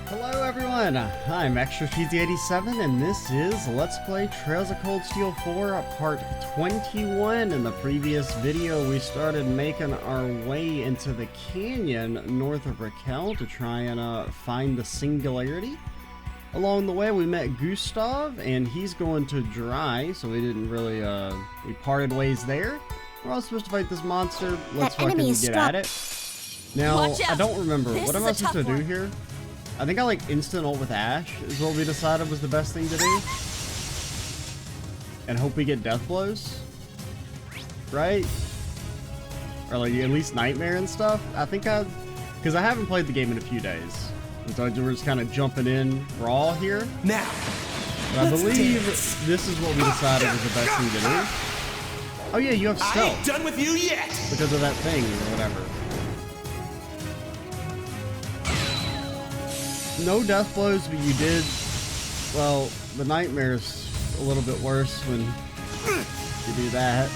Hello everyone, I'm ExtraCheesy87 and this is Let's Play Trails of Cold Steel 4 Part 21. In the previous video we started making our way into the canyon north of Raquel to try and find the Singularity. Along the way we met Gustav and he's going to Dry, so we didn't really, we parted ways there. We're all supposed to fight this monster, let's fucking get at it. Now, I don't remember, what am I supposed to do here? I think I like instant ult with Ash is what we decided was the best thing to do. And hope we get death blows. Right? Or like at least Nightmare and stuff. I think because I haven't played the game in a few days. And so we're just kind of jumping in raw here. Now, but I believe this is what we decided was the best thing to do. Oh yeah, you have stealth. I ain't done with you yet! Because of that thing or whatever. No death blows, but you did, well, the Nightmare's a little bit worse when you do that.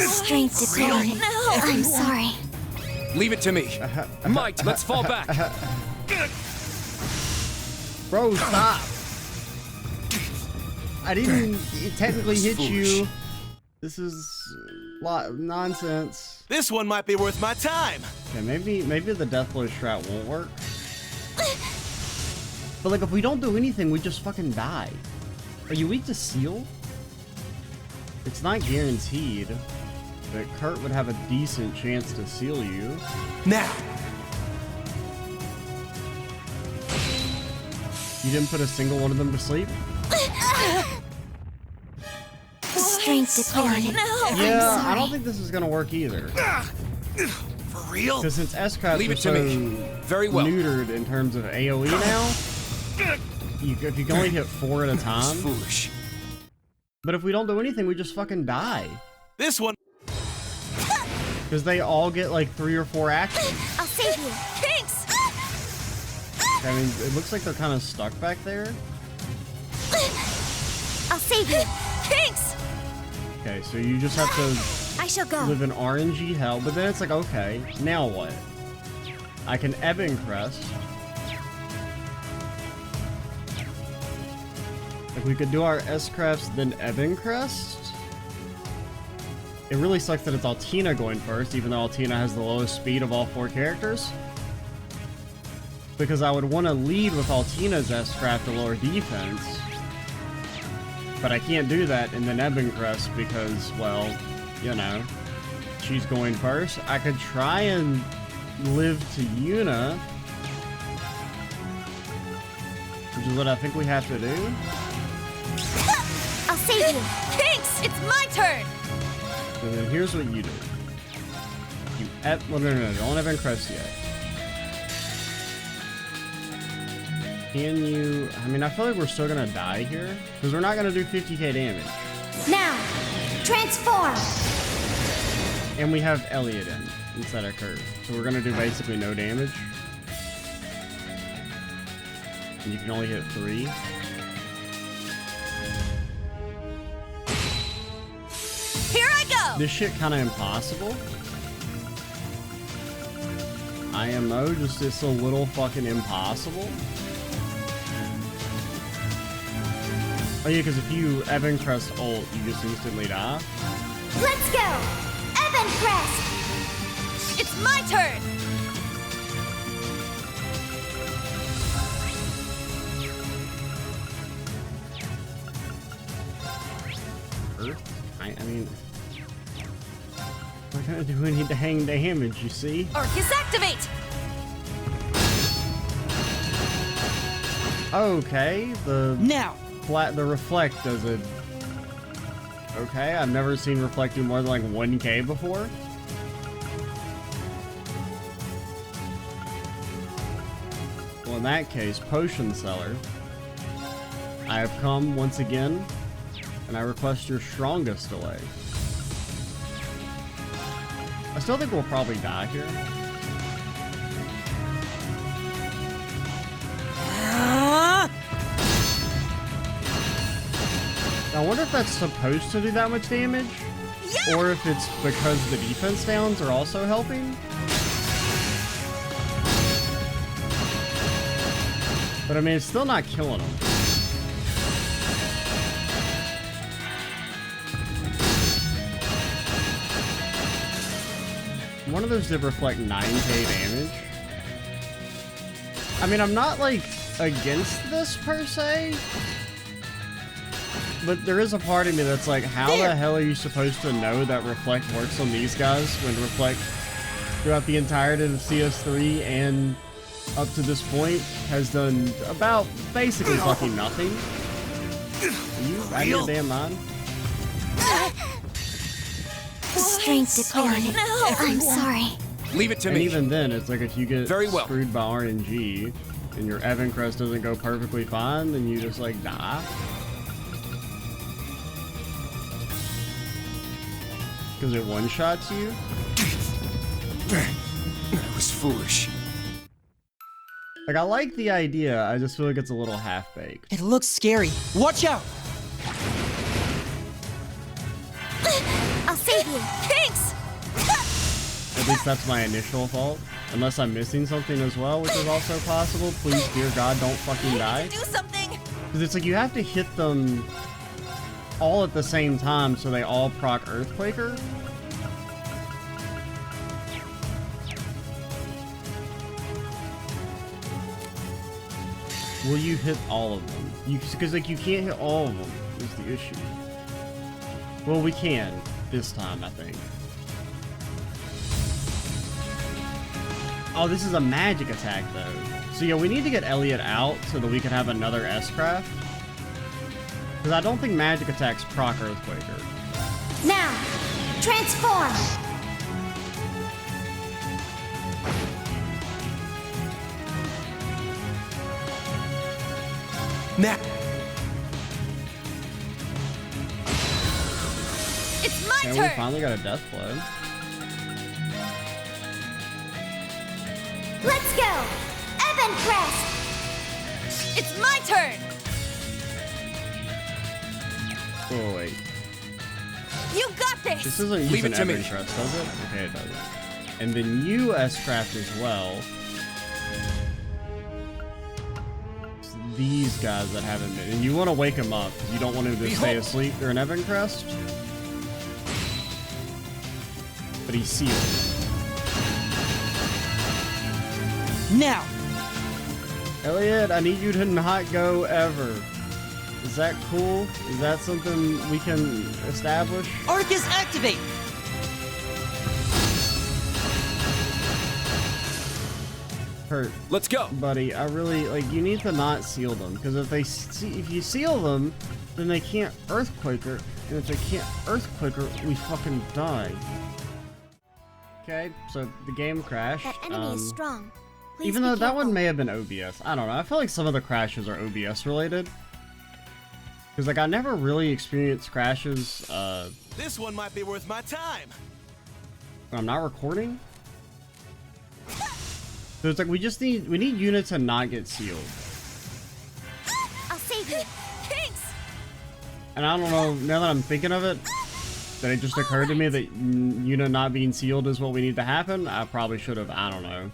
Strength deployed. No. I'm sorry. Leave it to me. Might, let's fall back. Bro, stop. I didn't technically hit you. This is nonsense. This one might be worth my time. Okay, maybe the Deathblow strat won't work. But like, if we don't do anything, we just fucking die. Are you weak to seal? It's not guaranteed, but Kurt would have a decent chance to seal you. Now. You didn't put a single one of them to sleep? Strength deployed. No, yeah, I don't think this is gonna work either. For real? Because since S-Craps are so very well neutered in terms of AoE now, if you can only hit 4 at a time. Foolish. But if we don't do anything, we just fucking die. This one. Because they all get like 3 or 4 actions. I'll save you. Thanks. I mean, it looks like they're kind of stuck back there. I'll save you. Thanks. Okay, so you just have to I shall go. live in RNG hell, but then it's like, okay, now what? I can Ebon Crest. Like, we could do our S-Crafts, then Ebon Crest. It really sucks that it's Altina going first, even though Altina has the lowest speed of all 4 characters. Because I would want to lead with Altina's S-Craft to lower defense. But I can't do that in the Ebon Crest because, well, you know, she's going first. I could try and live to Yuna, which is what I think we have to do. I'll save you. Thanks. It's my turn. So then here's what you do. You well, no, don't Ebon Crest yet. Can you... I mean, I feel like we're still gonna die here. Because we're not gonna do 50k damage. Now, transform! And we have Elliot instead of Kurt. So we're gonna do basically no damage. And you can only hit 3. Here I go! This shit kinda impossible. IMO, just it's a little fucking impossible. Oh yeah, because if you Ebon Crest ult, you just instantly die. Let's go! Ebon Crest! It's my turn! Earth? I mean... We're gonna do any dang damage, you see? Arcus activate! Okay, the reflect does it. Okay, I've never seen reflect do more than like 1k before. Well, in that case, potion seller, I have come once again, and I request your strongest delay. I still think we'll probably die here. I wonder if that's supposed to do that much damage? or if it's because the defense downs are also helping. But I mean, it's still not killing them. One of those did reflect 9k damage. I mean, I'm not like against this per se, but there is a part of me that's like, how the hell are you supposed to know that reflect works on these guys when reflect throughout the entirety of CS3 and up to this point has done about basically fucking nothing? Are you out of your damn mind? Strength depleted. No. I'm sorry. Leave it to And me. even then, it's like if you get Very well. screwed by RNG and your Evan Crest doesn't go perfectly fine, then you just like die. Because it one-shots you? I was foolish. Like, I like the idea, I just feel like it's a little half-baked. It looks scary. Watch out! I'll save you. Thanks! At least that's my initial thought. Unless I'm missing something as well, which is also possible. Please, dear God, don't fucking die. Do something! Because it's like you have to hit them all at the same time so they all proc Earthquaker. Will you hit all of them? Because like you can't hit all of them is the issue. Well, we can this time, I think. Oh, this is a magic attack though. So yeah, we need to get Elliot out so that we can have another S-Craft. Because I don't think magic attacks proc Earthquaker. Now, transform. Now, It's my And we turn! finally got a death blow. Let's go. Evan Crest. It's my turn! Oh wait, You got this this! isn't Leave using it to me. Evan Crest, does it? Okay, it doesn't. And then you S-Craft as well. It's these guys that haven't been, and you want to wake them up because you don't want them to stay Behold. asleep during Evan Crest. But he's sealed. Now! Elliot, I need you to not go ever. Is that cool? Is that something we can establish? Arcus activate! Hurt, Let's go. buddy. I really like. You need to not seal them because if you seal them, then they can't Earthquaker, and if they can't Earthquaker, we fucking die. Okay, so the game crashed. That enemy is strong. Please Even be though that careful. one may have been OBS. I don't know. I feel like some of the crashes are OBS related. Because, like, I never really experienced crashes this one might be worth my time. when I'm not recording. So it's like we need units to not get sealed. I'll save you. Thanks! And I don't know, now that I'm thinking of it, that it just occurred to me that unit not being sealed is what we need to happen. I probably should have, I don't know.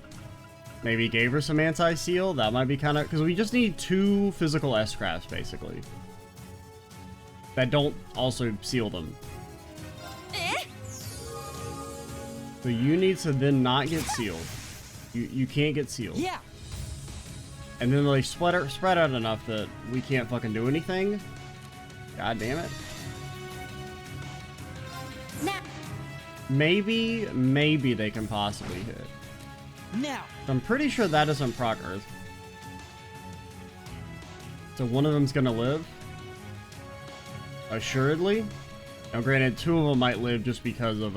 Maybe gave her some anti-seal. That might be kind of, because we just need 2 physical S-Crafts, basically. That don't also seal them. Eh? So you need to then not get sealed. You can't get sealed. Yeah! And then they spread out enough that we can't fucking do anything. God damn it. Now, Maybe they can possibly hit. Now! I'm pretty sure that isn't proc Earth. So one of them's gonna live. Assuredly. Now granted, 2 of them might live just because of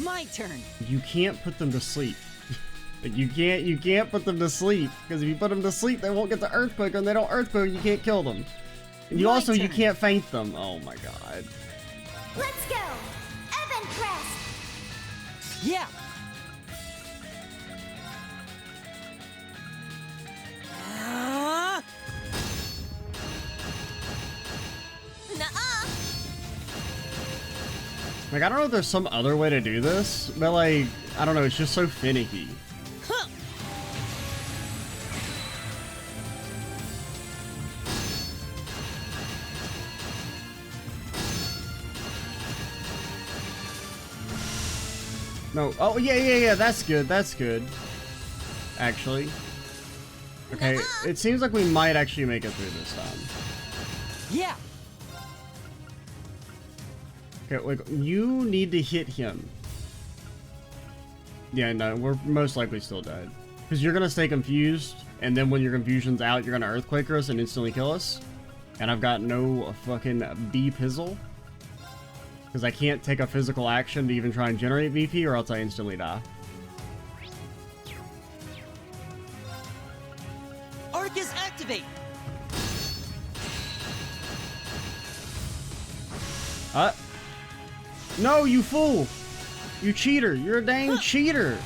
My turn! you can't put them to sleep. Like you can't put them to sleep, because if you put them to sleep they won't get the Earthquake, and they don't Earthquake, you can't kill them. And you My also you turn. can't faint them. Oh my god. let's go. Evan Crest. Yeah! Nuh-uh! Like, I don't know if there's some other way to do this, but like, I don't know, it's just so finicky. Huh. No, oh yeah, that's good, that's good. Actually. Okay, it seems like we might actually make it through this time. Yeah. Okay, like, you need to hit him. Yeah, no, we're most likely still dead. Because you're gonna stay confused, and then when your confusion's out, you're gonna Earthquaker us and instantly kill us. And I've got no fucking B-Pizzle. Because I can't take a physical action to even try and generate VP, or else I instantly die. Arcus activate. No, you fool! You cheater! You're a dang cheater!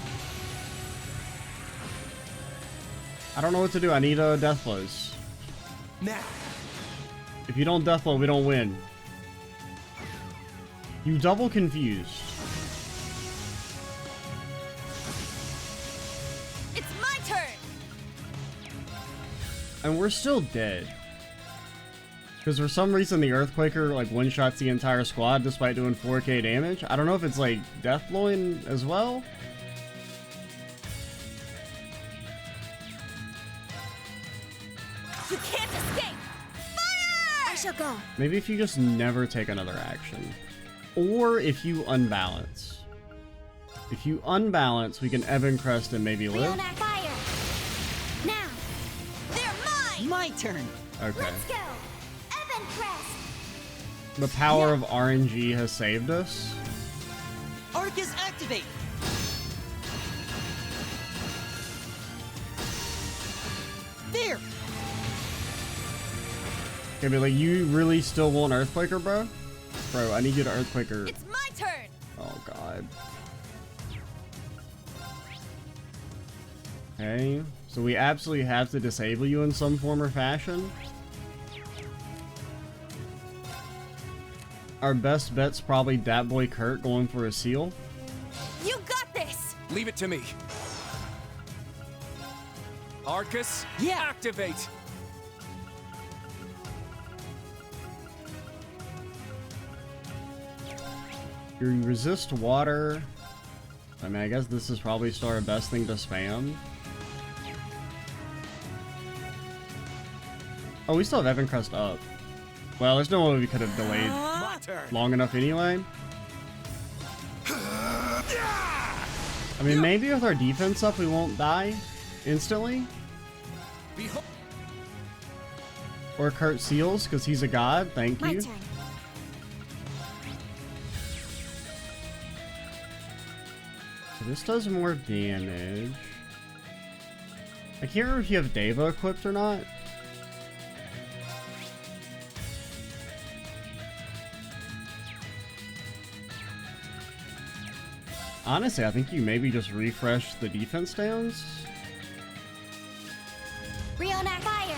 I don't know what to do. I need death blows. Now. If you don't death blow, we don't win. You double confused. It's my turn. And we're still dead. Because for some reason the Earthquaker like one-shots the entire squad despite doing 4k damage. I don't know if it's like death blowing as well. You can't escape. Fire! I shall go. Maybe if you just never take another action. Or if you unbalance. If you unbalance, we can Evan Crest and maybe live. Leon at fire. Now. They're mine. My turn. Okay. Let's go. Evan Crest. The power of RNG has saved us. Arcus activate. There. Okay, but like, you really still want Earthquaker, bro? Bro, I need you to Earthquaker. It's my turn. Oh, God. Okay, so we absolutely have to disable you in some form or fashion. Our best bet's probably Dat Boy Kurt going for a seal. You got this. Leave it to me. Arcus, Yeah. activate. You resist water. I mean, I guess this is probably still our best thing to spam. Oh, we still have Evan Crest up. Well, there's no way we could have delayed My turn. long enough anyway. I mean, maybe with our defense up, we won't die instantly. Behold. Or Kurt seals, because he's a god. Thank My you. turn. This does more damage. I can't remember if you have Deva equipped or not. Honestly, I think you maybe just refresh the defense downs. Leon at fire.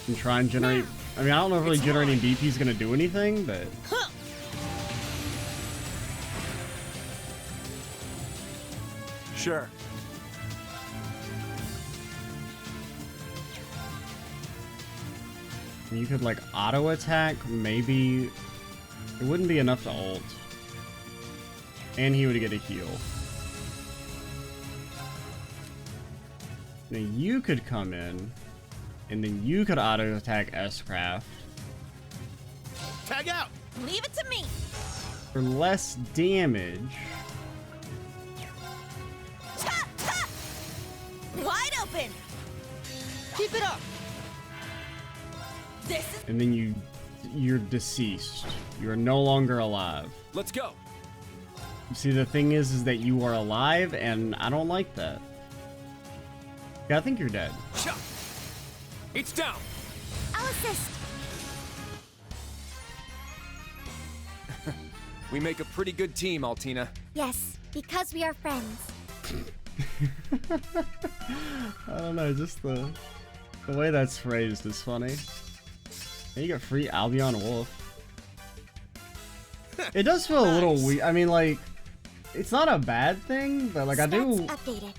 And try and generate... I mean, I don't know if really generating BP is going to do anything, but... Huh. Sure. You could, like, auto-attack, maybe... It wouldn't be enough to ult. And he would get a heal. Now you could come in, and then you could auto-attack S-Craft. Tag out. Leave it to me. For less damage. Chop, chop. Wide open. Keep it up. This is And then you're deceased. You are no longer alive. Let's go. See, the thing is that you are alive, and I don't like that. Yeah, I think you're dead. Chop. It's down. I'll assist. We make a pretty good team, Altina. Yes, because we are friends. I don't know, just the way that's phrased is funny. And you get free Albion Wolf. It does feel a little Nice. weird. I mean, like, it's not a bad thing, but like I do Stats updated.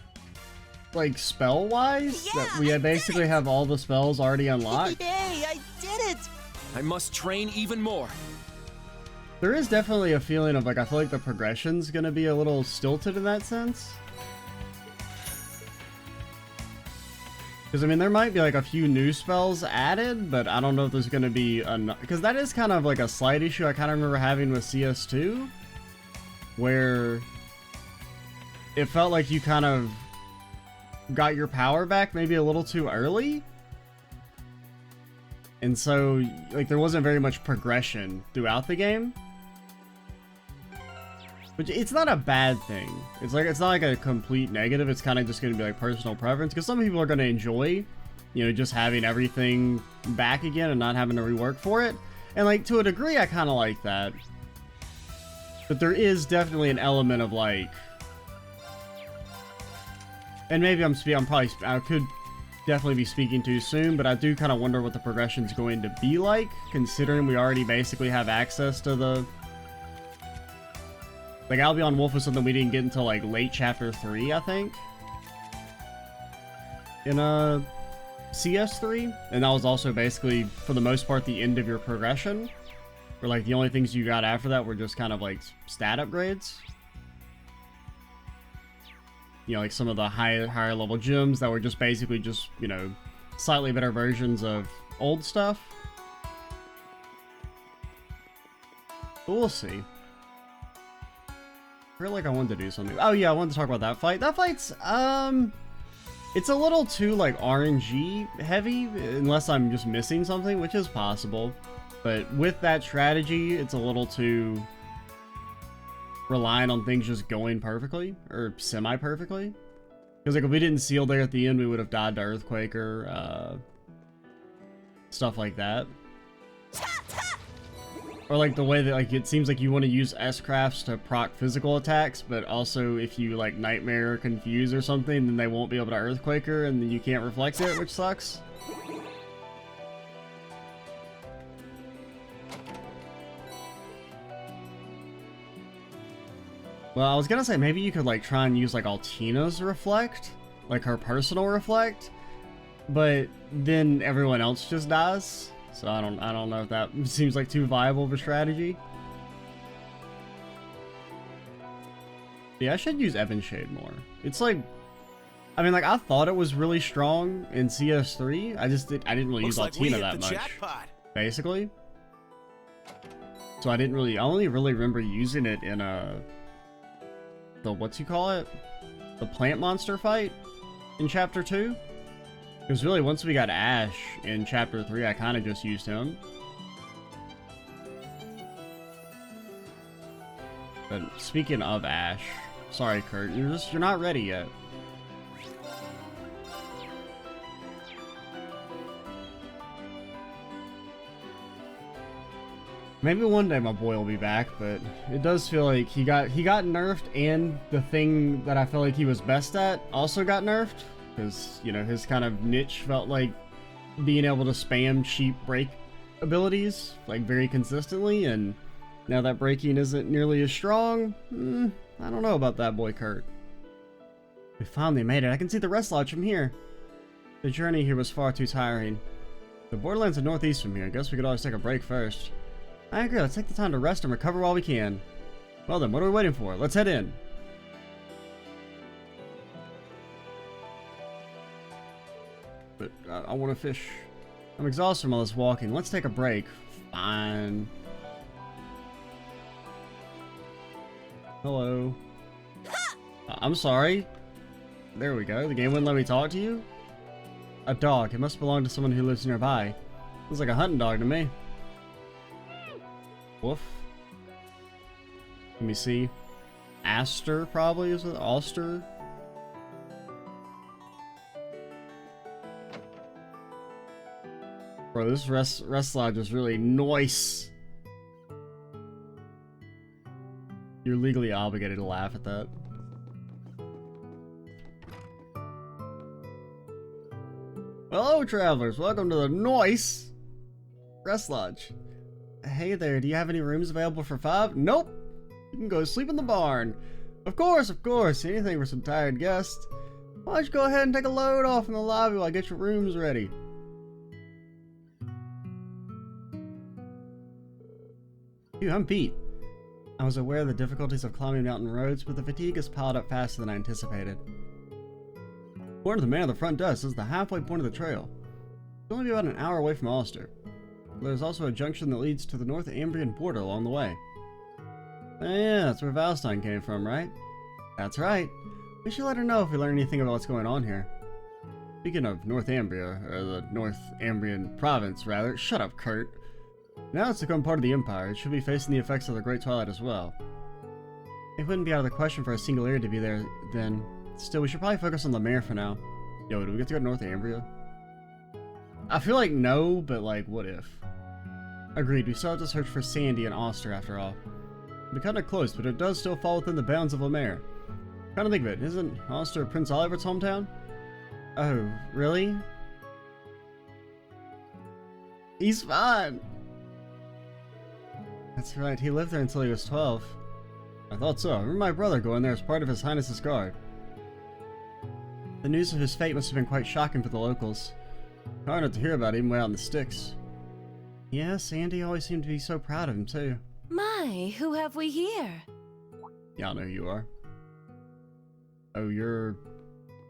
like spell-wise Yeah, that we I did basically it! have all the spells already unlocked. Yay, I did it! I must train even more. There is definitely a feeling of like I feel like the progression's gonna be a little stilted in that sense. Because I mean, there might be like a few new spells added, but I don't know if there's gonna be enough. Because that is kind of like a slight issue I kind of remember having with CS2, where it felt like you kind of got your power back maybe a little too early. And so, like, there wasn't very much progression throughout the game. Which, it's not a bad thing. It's not like a complete negative. It's kind of just going to be like personal preference. Because some people are going to enjoy, you know, just having everything back again and not having to rework for it. And like, to a degree, I kind of like that. But there is definitely an element of like, and maybe I could definitely be speaking too soon, but I do kind of wonder what the progression's going to be like, considering we already basically have access to the... Like, Albion Wolf was something we didn't get until, like, late Chapter 3, I think. In, CS3. And that was also basically, for the most part, the end of your progression. Where, like, the only things you got after that were just kind of, like, stat upgrades. You know, like some of the higher level gems that were just basically just, you know, slightly better versions of old stuff. But we'll see. I feel like I wanted to do something. Oh yeah, I wanted to talk about that fight. That fight's, it's a little too, like, RNG heavy, unless I'm just missing something, which is possible. But with that strategy, it's a little too relying on things just going perfectly, or semi-perfectly. Because, like, if we didn't seal there at the end, we would have died to Earthquake or, stuff like that. Or, like, the way that, like, it seems like you want to use S-Crafts to proc physical attacks, but also if you, like, Nightmare or Confuse or something, then they won't be able to Earthquaker, and then you can't reflect it, which sucks. Well, I was gonna say maybe you could like try and use like Altina's Reflect, like her personal Reflect, but then everyone else just dies. So I don't know if that seems like too viable of a strategy. Yeah, I should use Evanshade more. It's like, I mean, like I thought it was really strong in CS3. I didn't really use Looks like we Altina hit that the much, jackpot. basically. So I only really remember using it in the what's you call it? The plant monster fight in chapter 2. Because really, once we got Ash in chapter 3, I kind of just used him. But speaking of Ash, sorry Kurt, you're not ready yet. Maybe one day my boy will be back, but it does feel like he got nerfed, and the thing that I felt like he was best at also got nerfed. Because, you know, his kind of niche felt like being able to spam cheap break abilities, like, very consistently, and now that breaking isn't nearly as strong, I don't know about that boy, Kurt. We finally made it. I can see the rest lodge from here. The journey here was far too tiring. The borderlands are northeast from here. I guess we could always take a break first. I agree. Let's take the time to rest and recover while we can. Well then, what are we waiting for? Let's head in. But I want to fish. I'm exhausted from all this walking. Let's take a break. Fine. Hello. I'm sorry. There we go. The game wouldn't let me talk to you? A dog. It must belong to someone who lives nearby. Looks like a hunting dog to me. Woof. Let me see. Alster, probably, is it? Alster? Bro, this rest lodge is really nice. You're legally obligated to laugh at that. Hello, travelers. Welcome to the nice rest lodge. Hey there, do you have any rooms available for 5? Nope! You can go sleep in the barn. Of course, anything for some tired guests. Why don't you go ahead and take a load off in the lobby while I get your rooms ready? Dude, I'm Pete. I was aware of the difficulties of climbing mountain roads, but the fatigue has piled up faster than I anticipated. According to the man at the front desk, this is the halfway point of the trail. It's only about an hour away from Alster. There's also a junction that leads to the North Ambrian border along the way. Oh yeah, that's where Valstein came from, right? That's right. We should let her know if we learn anything about what's going on here. Speaking of North Ambria, or the North Ambrian province, rather. Shut up, Kurt. Now it's become part of the Empire. It should be facing the effects of the Great Twilight as well. It wouldn't be out of the question for a single area to be there, then. Still, we should probably focus on the mayor for now. Yo, do we get to go to North Ambria? I feel like no, but like, what if? Agreed, we still have to search for Sandy and Alster after all. We're kinda close, but it does still fall within the bounds of Lemaire. Kinda think of it, isn't Alster Prince Oliver's hometown? Oh, really? He's fine! That's right, he lived there until he was 12. I thought so. I remember my brother going there as part of His Highness's guard. The news of his fate must have been quite shocking for the locals. Hard not to hear about even way out in the sticks. Yeah, Sandy always seemed to be so proud of him too. My, who have we here? Yeah, I know who you are. Oh, you're...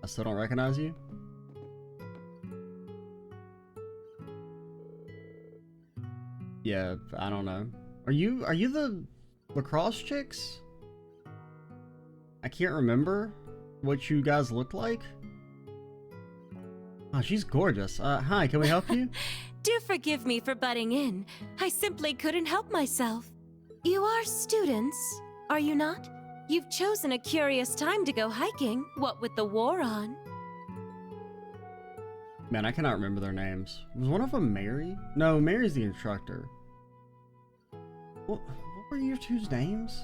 I still don't recognize you? Yeah, I don't know. Are you the lacrosse chicks? I can't remember what you guys look like. Oh, she's gorgeous. Hi, can we help you? Do forgive me for butting in. I simply couldn't help myself. You are students, are you not? You've chosen a curious time to go hiking, what with the war on. Man, I cannot remember their names. Was one of them Mary? No, Mary's the instructor. What were your two's names?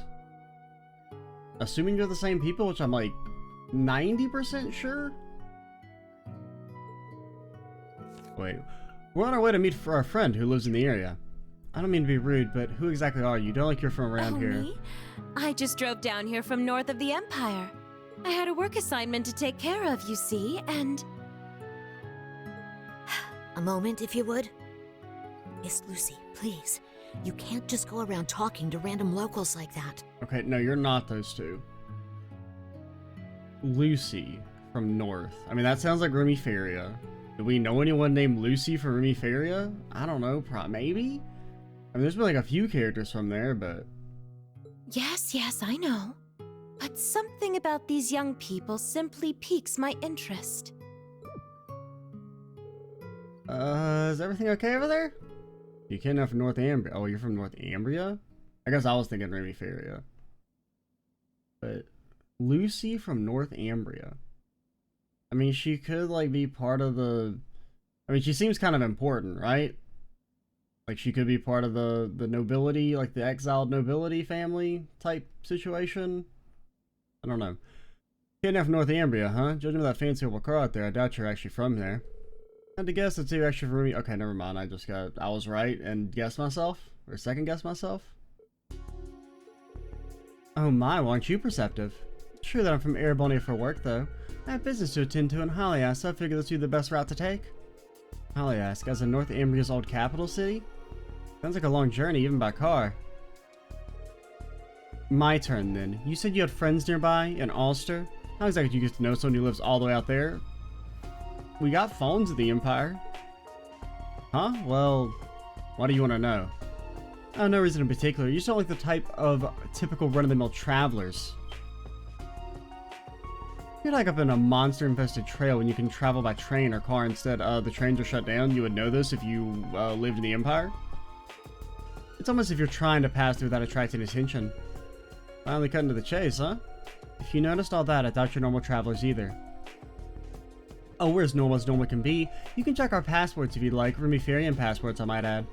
Assuming you're the same people, which I'm like 90% sure? Wait, we're on our way to meet for our friend who lives in the area. I don't mean to be rude, but who exactly are you? Don't like you're from around here. Me? I just drove down here from north of the Empire. I had a work assignment to take care of, you see, and... A moment, if you would. Miss Lucy, please. You can't just go around talking to random locals like that. Okay, no, you're not those two. Lucy from North. I mean, that sounds like Remiferia. Do we know anyone named Lucy from Remiferia? I don't know, maybe? I mean, there's been like a few characters from there, but... Yes, I know. But something about these young people simply piques my interest. Is everything okay over there? You came down from North Ambria. Oh, you're from North Ambria? I guess I was thinking Remiferia. But Lucy from North Ambria. I mean, she could, like, be part of the... I mean, she seems kind of important, right? Like, she could be part of the nobility, like, the exiled nobility family type situation. I don't know. Came down from North Ambria, huh? Judging by that fancy old car out there, I doubt you're actually from there. I had to guess it's actually from me. Okay, never mind. I was right and guessed myself. Or second guessed myself. Oh my, well, aren't you perceptive? True that I'm from Erebonia for work, though. I have business to attend to in Haliask, so I figured this would be the best route to take. Haliask, as in North Ambria's old capital city? Sounds like a long journey, even by car. My turn, then. You said you had friends nearby, in Alster? How exactly do you get to know someone who lives all the way out there? We got phones at the Empire. Huh? Well, what do you want to know? Oh, no reason in particular. You sound like the type of typical run-of-the-mill travelers. You're like up in a monster-infested trail when you can travel by train or car instead. The trains are shut down. You would know this if you lived in the Empire. It's almost as if you're trying to pass through without attracting attention. Finally cutting to the chase, huh? If you noticed all that, I doubt you're normal travelers either. Oh, we're as normal can be. You can check our passports if you'd like. Remiferian passports, I might add.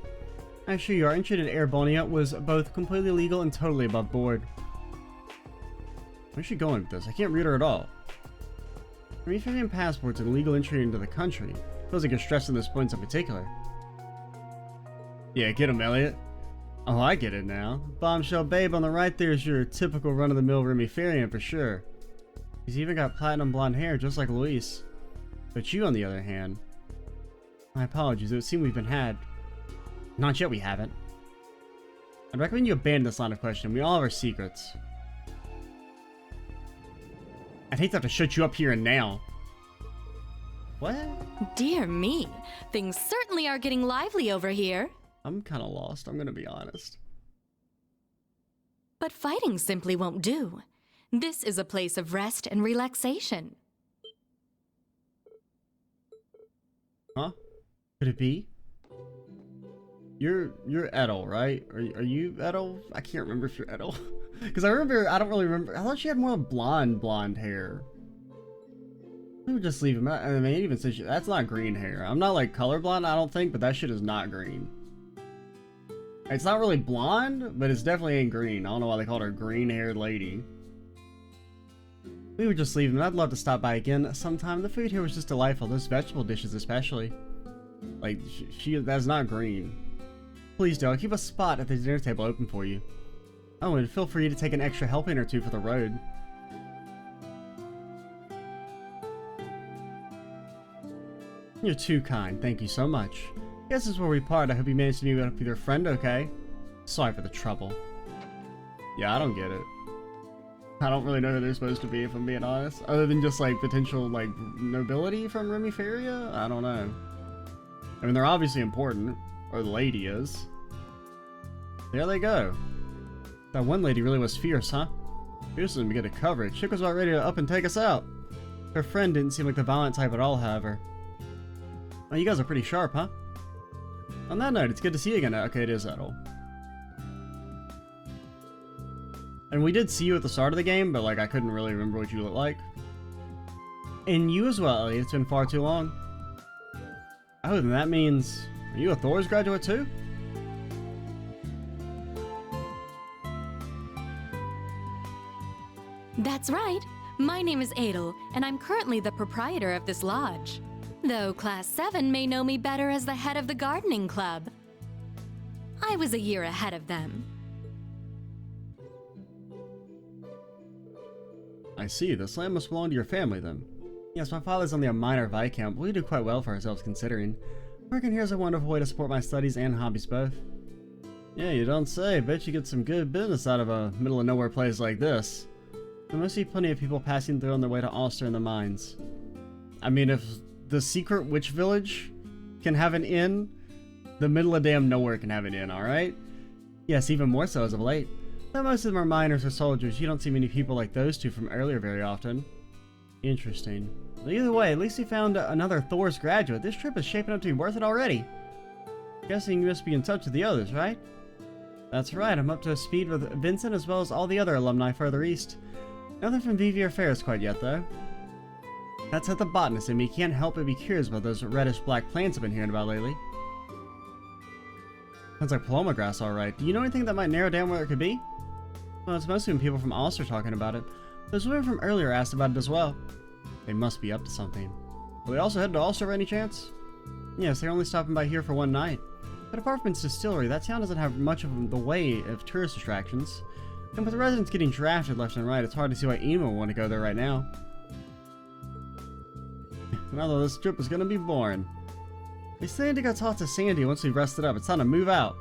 I'm sure your entry into Erebonia was both completely legal and totally above board. Where's she going with this? I can't read her at all. Remiferian passports and legal entry into the country. Feels like you're stressing those points in particular. Yeah, get him, Elliot. Oh, I get it now. Bombshell babe on the right there is your typical run-of-the-mill Remiferian for sure. He's even got platinum blonde hair just like Luis. But you, on the other hand... My apologies, it would seem we've been had. Not yet we haven't. I'd recommend you abandon this line of questioning. We all have our secrets. I'd hate to have to shut you up here and now. What? Dear me, things certainly are getting lively over here. I'm kind of lost, I'm gonna be honest. But fighting simply won't do. This is a place of rest and relaxation. Huh? Could it be? You're Edel, right? Are you Edel? I can't remember if you're Edel. Because I don't really remember. I thought she had more blonde hair. We would just leave him. I mean, even since that's not green hair. I'm not like colorblind, I don't think, but that shit is not green. It's not really blonde, but it's definitely ain't green. I don't know why they called her green-haired lady. We would just leave him. I'd love to stop by again sometime. The food here was just delightful. Those vegetable dishes especially. Like, that's not green. Please do. I'll keep a spot at the dinner table open for you. Oh, and feel free to take an extra helping or two for the road. You're too kind. Thank you so much. Guess this is where we part. I hope you managed to meet up with your friend okay. Sorry for the trouble. Yeah, I don't get it. I don't really know who they're supposed to be, if I'm being honest. Other than just, like, potential, like, nobility from Remiferia? I don't know. I mean, they're obviously important. Or the lady is. There they go. That one lady really was fierce, huh? Fierce as we get a coverage. Chick was about ready to up and take us out. Her friend didn't seem like the violent type at all, however. Oh, you guys are pretty sharp, huh? On that note, it's good to see you again. Okay, it is Edel. And we did see you at the start of the game, but like I couldn't really remember what you looked like. And you as well, Elliot. It's been far too long. Oh, then that means... Are you a Thor's graduate too? That's right. My name is Adel, and I'm currently the proprietor of this lodge. Though Class 7 may know me better as the head of the gardening club. I was a year ahead of them. I see. This land must belong to your family then. Yes, my father's only a minor viscount, but we do quite well for ourselves considering. Working here is a wonderful way to support my studies and hobbies both. Yeah, you don't say. Bet you get some good business out of a middle of nowhere place like this. There must be plenty of people passing through on their way to Alster and the mines. I mean, if the secret witch village can have an inn, the middle of damn nowhere can have an inn, alright? Yes, even more so as of late. Though most of them are miners or soldiers, you don't see many people like those two from earlier very often. Interesting. Well, either way, at least we found another Thor's graduate. This trip is shaping up to be worth it already. Guessing you must be in touch with the others, right? That's right, I'm up to speed with Vincent as well as all the other alumni further east. Nothing from VV or Ferris quite yet, though. That's at the botanist in me. Can't help but be curious about those reddish-black plants I've been hearing about lately. Sounds like paloma grass, alright. Do you know anything that might narrow down where it could be? Well, it's mostly when people from Alster talking about it. Those women from earlier asked about it as well. They must be up to something. Will they also head to Alster by any chance? Yes, they're only stopping by here for one night. But apart from its distillery, that town doesn't have much of the way of tourist attractions. And with the residents getting drafted left and right, it's hard to see why Ema would want to go there right now. Although this trip is going to be boring. We still need to go talk to Sandy once we've rested up. It's time to move out.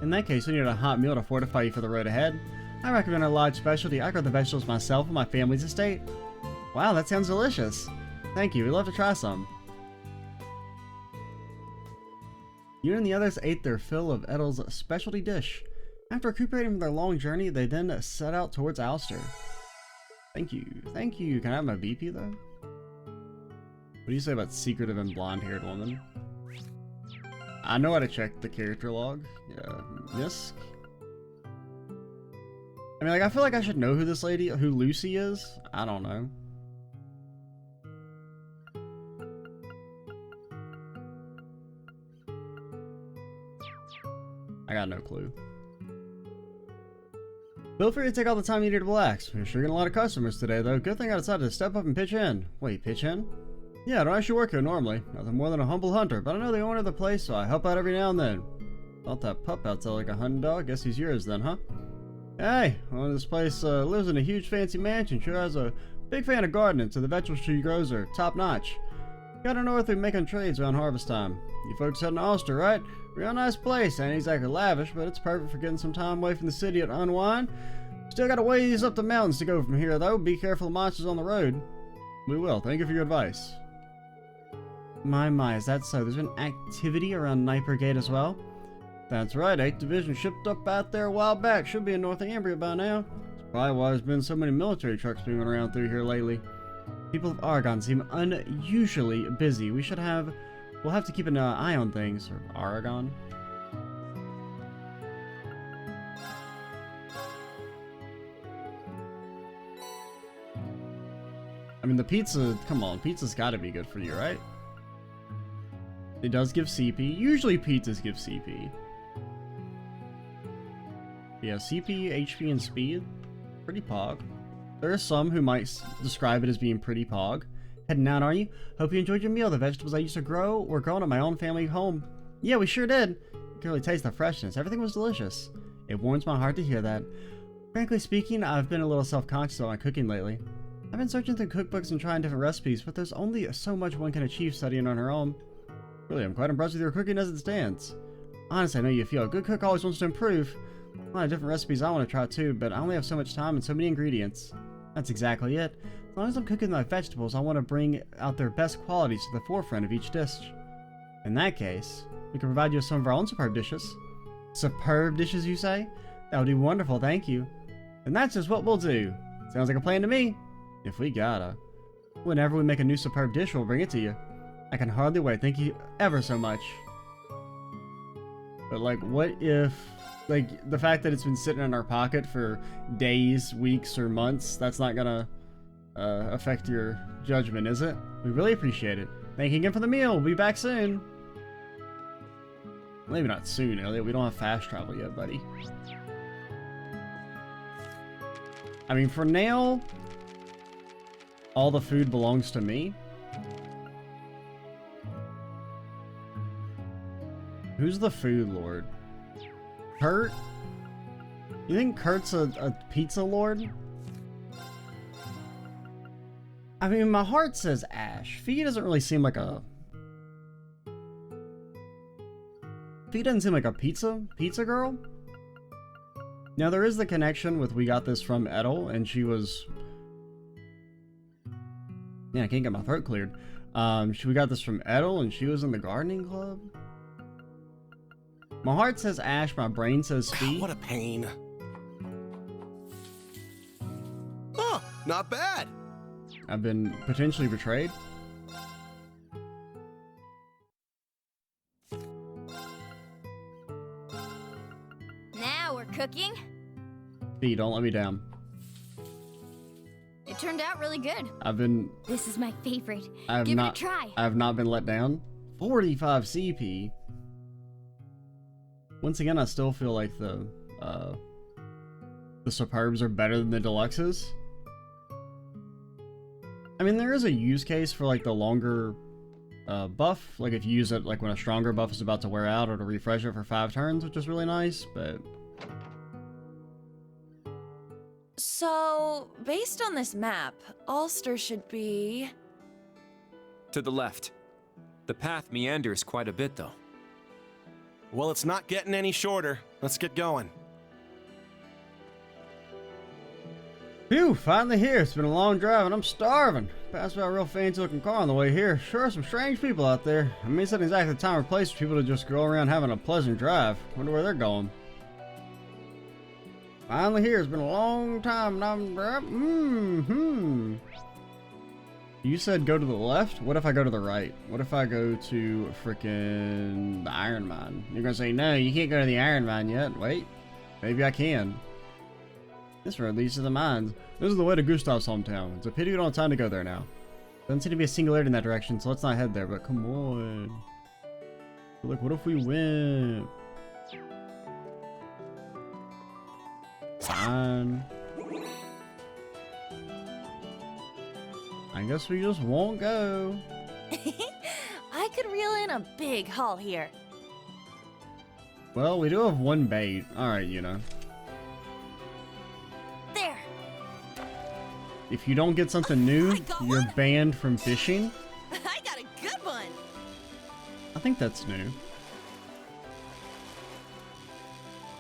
In that case, we need a hot meal to fortify you for the road ahead. I recommend our lodge specialty. I grow the vegetables myself on my family's estate. Wow, that sounds delicious. Thank you. We'd love to try some. You and the others ate their fill of Edel's specialty dish. After recuperating from their long journey, they then set out towards Alster. Thank you. Thank you. Can I have my VP though? What do you say about secretive and blonde-haired woman? I know how to check the character log. Yeah, Misk. I mean, like, I feel like I should know who this lady, who Lucy is. I don't know. I got no clue. Feel free to take all the time you need to relax. We're sure getting a lot of customers today, though. Good thing I decided to step up and pitch in. Wait, pitch in? Yeah, I don't actually work here normally. Nothing more than a humble hunter, but I know the owner of the place, so I help out every now and then. Thought that pup outside like a hunting dog. Guess he's yours then, huh? Hey, well, this place lives in a huge fancy mansion. Sure has a big fan of gardening, so the vegetables she grows are top notch. Gotta know what they're making trades around harvest time. You folks heading to Alster, right? Real nice place. Ain't exactly lavish, but it's perfect for getting some time away from the city to unwind. Still got a ways up the mountains to go from here, though. Be careful of monsters on the road. We will. Thank you for your advice. My, is that so? There's been activity around Niper Gate as well? That's right, 8th Division shipped up out there a while back. Should be in Northumbria by now. That's probably why there's been so many military trucks moving around through here lately. People of Aragon seem unusually busy. We'll have to keep an eye on things. Or Aragon? I mean, the pizza, come on, pizza's gotta be good for you, right? It does give CP. Usually pizzas give CP. Yeah, CP, HP, and speed. Pretty pog. There are some who might describe it as being pretty pog. Heading out, are you? Hope you enjoyed your meal. The vegetables I used to grow were grown at my own family home. Yeah, we sure did. You can really taste the freshness. Everything was delicious. It warms my heart to hear that. Frankly speaking, I've been a little self-conscious about my cooking lately. I've been searching through cookbooks and trying different recipes, but there's only so much one can achieve studying on her own. Really, I'm quite impressed with your cooking as it stands. Honestly, I know you feel a good cook always wants to improve. A lot of different recipes I want to try too, but I only have so much time and so many ingredients. That's exactly it. As long as I'm cooking my vegetables, I want to bring out their best qualities to the forefront of each dish. In that case, we can provide you with some of our own superb dishes. Superb dishes, you say? That would be wonderful, thank you. And that's just what we'll do. Sounds like a plan to me. If we gotta. Whenever we make a new superb dish, we'll bring it to you. I can hardly wait. Thank you ever so much. But, like, what if... Like, the fact that it's been sitting in our pocket for days, weeks, or months, that's not gonna affect your judgment, is it? We really appreciate it. Thank you again for the meal. We'll be back soon. Maybe not soon, Elliot. We don't have fast travel yet, buddy. I mean, for now, all the food belongs to me. Who's the food lord? Kurt? You think Kurt's a pizza lord? I mean, my heart says Ash. Fee doesn't really seem like a... Fee doesn't seem like a pizza girl. Now, there is the connection with we got this from Edel, and she was... Yeah, I can't get my throat cleared. We got this from Edel, and she was in the gardening club. My heart says Ash, my brain says Fee. What a pain. Oh, not bad. I've been potentially betrayed. Now we're cooking. Fee, don't let me down. It turned out really good. This is my favorite. Give it a try. I have not been let down. 45 CP. Once again, I still feel like the Superbs are better than the Deluxes. I mean, there is a use case for like the longer buff, like if you use it like when a stronger buff is about to wear out or to refresh it for 5 turns, which is really nice, but... So, based on this map, Alster should be... To the left. The path meanders quite a bit, though. Well, it's not getting any shorter. Let's get going. Phew, finally here. It's been a long drive and I'm starving. Passed by a real fancy looking car on the way here. Sure are some strange people out there. I mean, it's not exactly the time or place for people to just go around having a pleasant drive. Wonder where they're going. Finally here. It's been a long time and I'm... You said go to the left? What if I go to the right? What if I go to frickin' the Iron Mine? You're gonna say, no, you can't go to the Iron Mine yet. Wait, maybe I can. This road leads to the mines. This is the way to Gustav's hometown. It's a pity we don't have time to go there now. Doesn't seem to be a singularity in that direction, so let's not head there, but come on. Look, what if we win? Fine. I guess we just won't go. I could reel in a big haul here. Well, we do have one bait. Alright, you know. There. If you don't get something new, you're banned from fishing. I got a good one. I think that's new.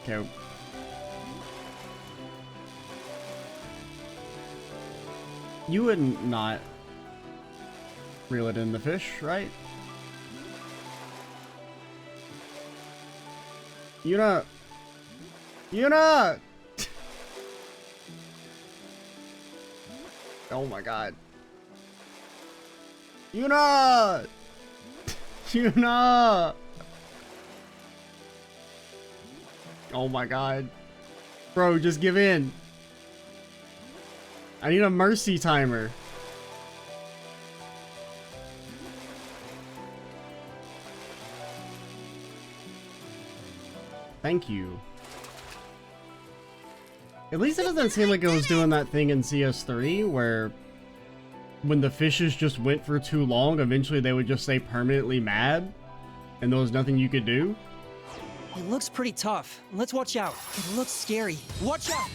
Okay. You wouldn't not reel it in the fish, right? Yuna! Yuna! Oh my god. Yuna! Yuna! Oh my god. Bro, just give in. I need a mercy timer. Thank you. At least it doesn't seem like it was doing that thing in CS3 where when the fishes just went for too long, eventually they would just stay permanently mad and there was nothing you could do. It looks pretty tough. Let's watch out. It looks scary. Watch out!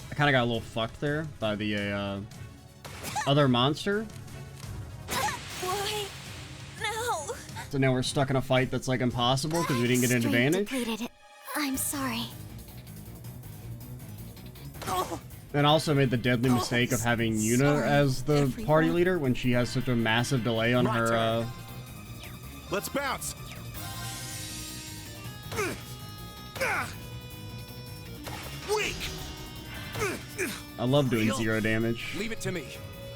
I kind of got a little fucked there by the other monster. Why? No. So now we're stuck in a fight that's like impossible because we didn't get an advantage. Depleted. I'm sorry. And also made the deadly mistake of having Yuna as the party leader when she has such a massive delay on her Let's bounce. Weak. I love doing 0 damage. Leave it to me.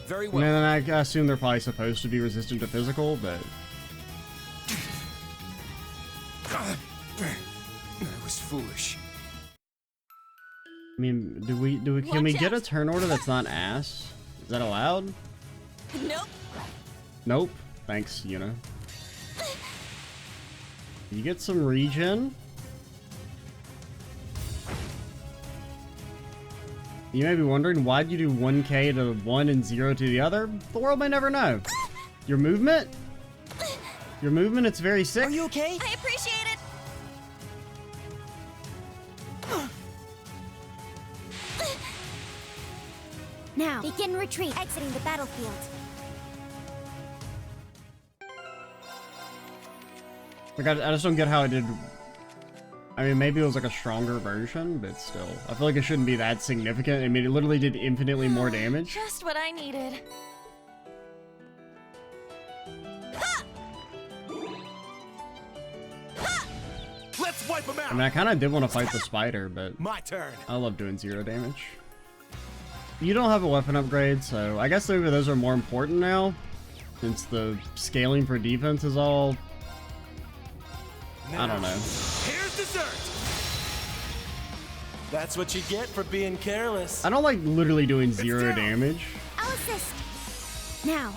Very And well. then I assume they're probably supposed to be resistant to physical, but I was foolish. I mean, can we get a turn order that's not ass? Is that allowed? Nope. Nope. Thanks, Yuna. You get some regen. You may be wondering, why'd you do 1k to one and 0 to the other? The world may never know. Your movement? Your movement, it's very sick. Are you okay? I appreciate it. Now, begin retreat, exiting the battlefield. Like, I just don't get how it did. I mean, maybe it was like a stronger version, but still. I feel like it shouldn't be that significant. I mean, it literally did infinitely more damage. Just what I needed. Let's wipe them out. I mean, I kind of did want to fight the spider, but My turn. I love doing 0 damage. You don't have a weapon upgrade, so I guess maybe those are more important now, since the scaling for defense is all... I don't know. Here's dessert. That's what you get for being careless. I don't like literally doing 0 down. damage. I'll assist. Now,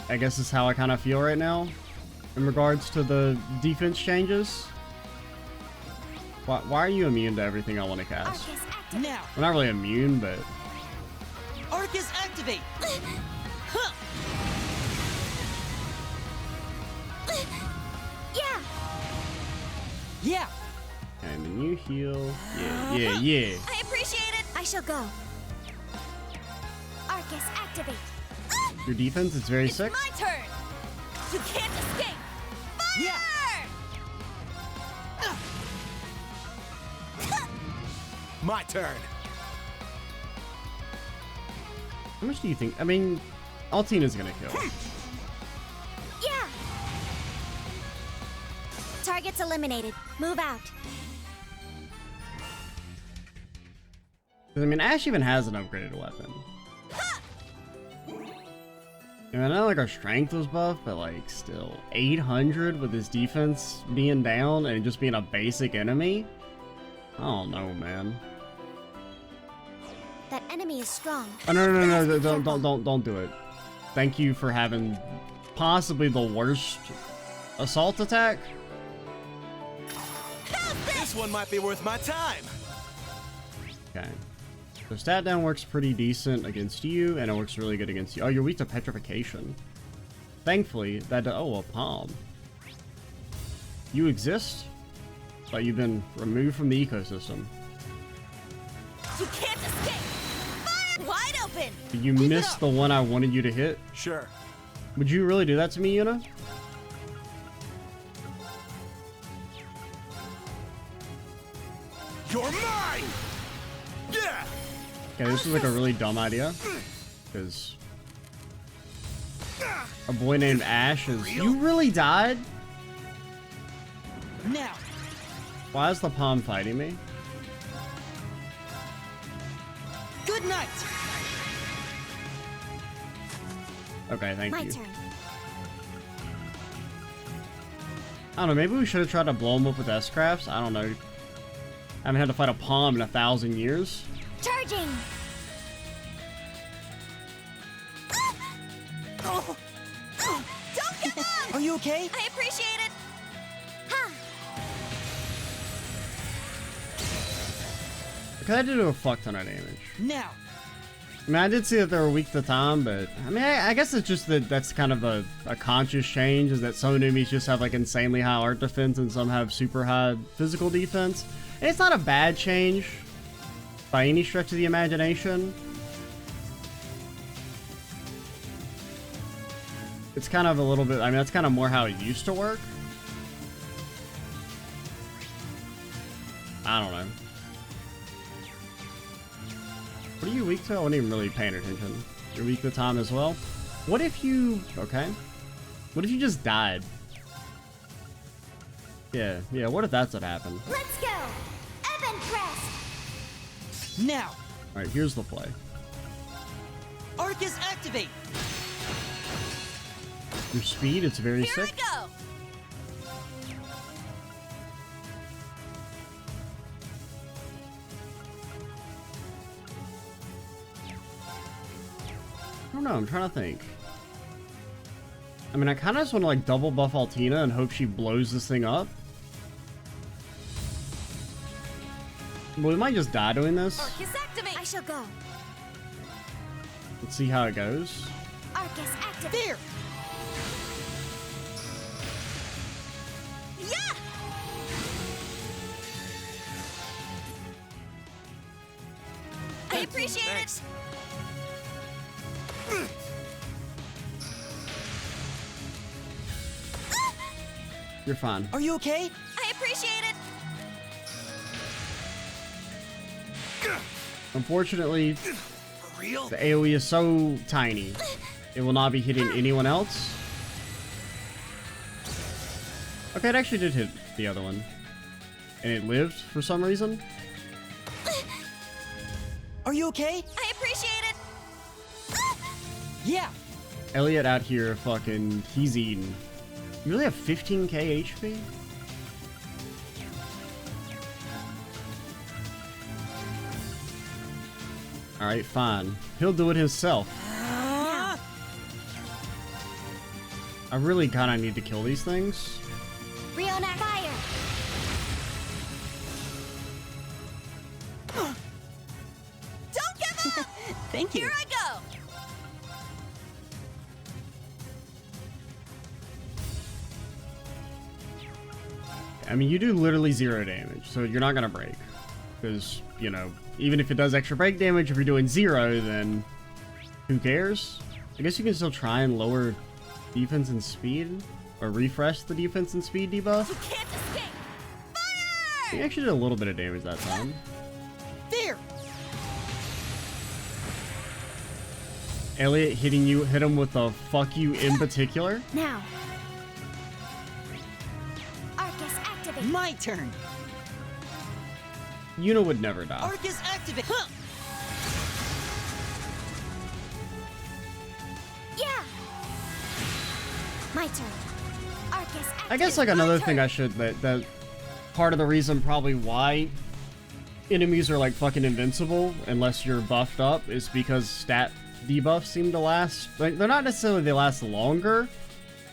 I guess is how I kind of feel right now, in regards to the defense changes. Why are you immune to everything I want to cast? Arcus active. Now, I'm not really immune, but... Arcus activate. Yeah. Yeah. And then you heal. Yeah. I appreciate it. I shall go. Arcus activate. Your defense is very sick. My turn. You can't escape. Fire! Yeah. My turn. How much do you think? I mean, Altina's gonna kill. Yeah. Targets eliminated. Move out. I mean, Ash even has an upgraded weapon. And I know like our strength was buffed, but like still 800 with his defense being down and just being a basic enemy. I don't know, man. That enemy is strong. Oh no, don't do it. Thank you for having possibly the worst assault attack. This one might be worth my time. Okay. So stat down works pretty decent against you, and it works really good against you. Oh, you're weak to petrification. Thankfully, that... Oh, a palm. You exist? But you've been removed from the ecosystem. You can't escape! Fire wide open! You missed the one I wanted you to hit. Sure. Would you really do that to me, Yuna? You're mine! Yeah! Okay, this is like a really dumb idea. Because a boy named Ash is... You really died? Now. Why is the palm fighting me? Good night. Okay, thank My you. turn. I don't know, maybe we should have tried to blow him up with S-Crafts. I don't know. I haven't had to fight a palm in 1,000 years. Charging! Oh. Don't give up! Are you okay? I appreciate it! Ha! Okay, that did do a fuck ton of damage. Now. I mean, I did see that they were weak to time, but I mean, I guess it's just that that's kind of a conscious change, is that some enemies just have like insanely high art defense and some have super high physical defense. And it's not a bad change by any stretch of the imagination. It's kind of a little bit, I mean, that's kind of more how it used to work. I don't know. What are you weak to? I wasn't even really paying attention. You're weak to time as well? What if you... Okay. What if you just died? Yeah, what if that's what happened? Let's go! Evan Crest! Now. Alright, here's the play. Arcus activate. Your speed, it's very Here sick. I go! I don't know, I'm trying to think. I mean, I kind of just want to like double buff Altina and hope she blows this thing up. But we might just die doing this. Arcus activate! I shall go. Let's see how it goes. Arcus activate. There. Yeah! I appreciate Thanks. it! You're fine. Are you okay? I appreciate it! Unfortunately, For real? the AoE is so tiny, it will not be hitting anyone else. Okay, it actually did hit the other one. And it lived for some reason. Are you okay? I appreciate it! Yeah. Elliot out here fucking, he's eating. You really have 15k HP? Alright, fine. He'll do it himself. I really kinda need to kill these things. Riona fire! Don't give up! Thank you. Here I go! I mean, you do literally 0 damage, so you're not gonna break. Because, you know, even if it does extra break damage, if you're doing 0, then who cares? I guess you can still try and lower defense and speed, or refresh the defense and speed debuff. You can't escape! Fire! You actually did a little bit of damage that time. There. Elliot hitting you, hit him with a fuck you in particular. Now. Arcus activate. My turn. Yuna would never die. Arcus activate. Huh. Yeah! My turn. Arcus activate. I guess like another thing I should, that part of the reason probably why enemies are like fucking invincible unless you're buffed up is because stat debuffs seem to last, like they're not necessarily they last longer.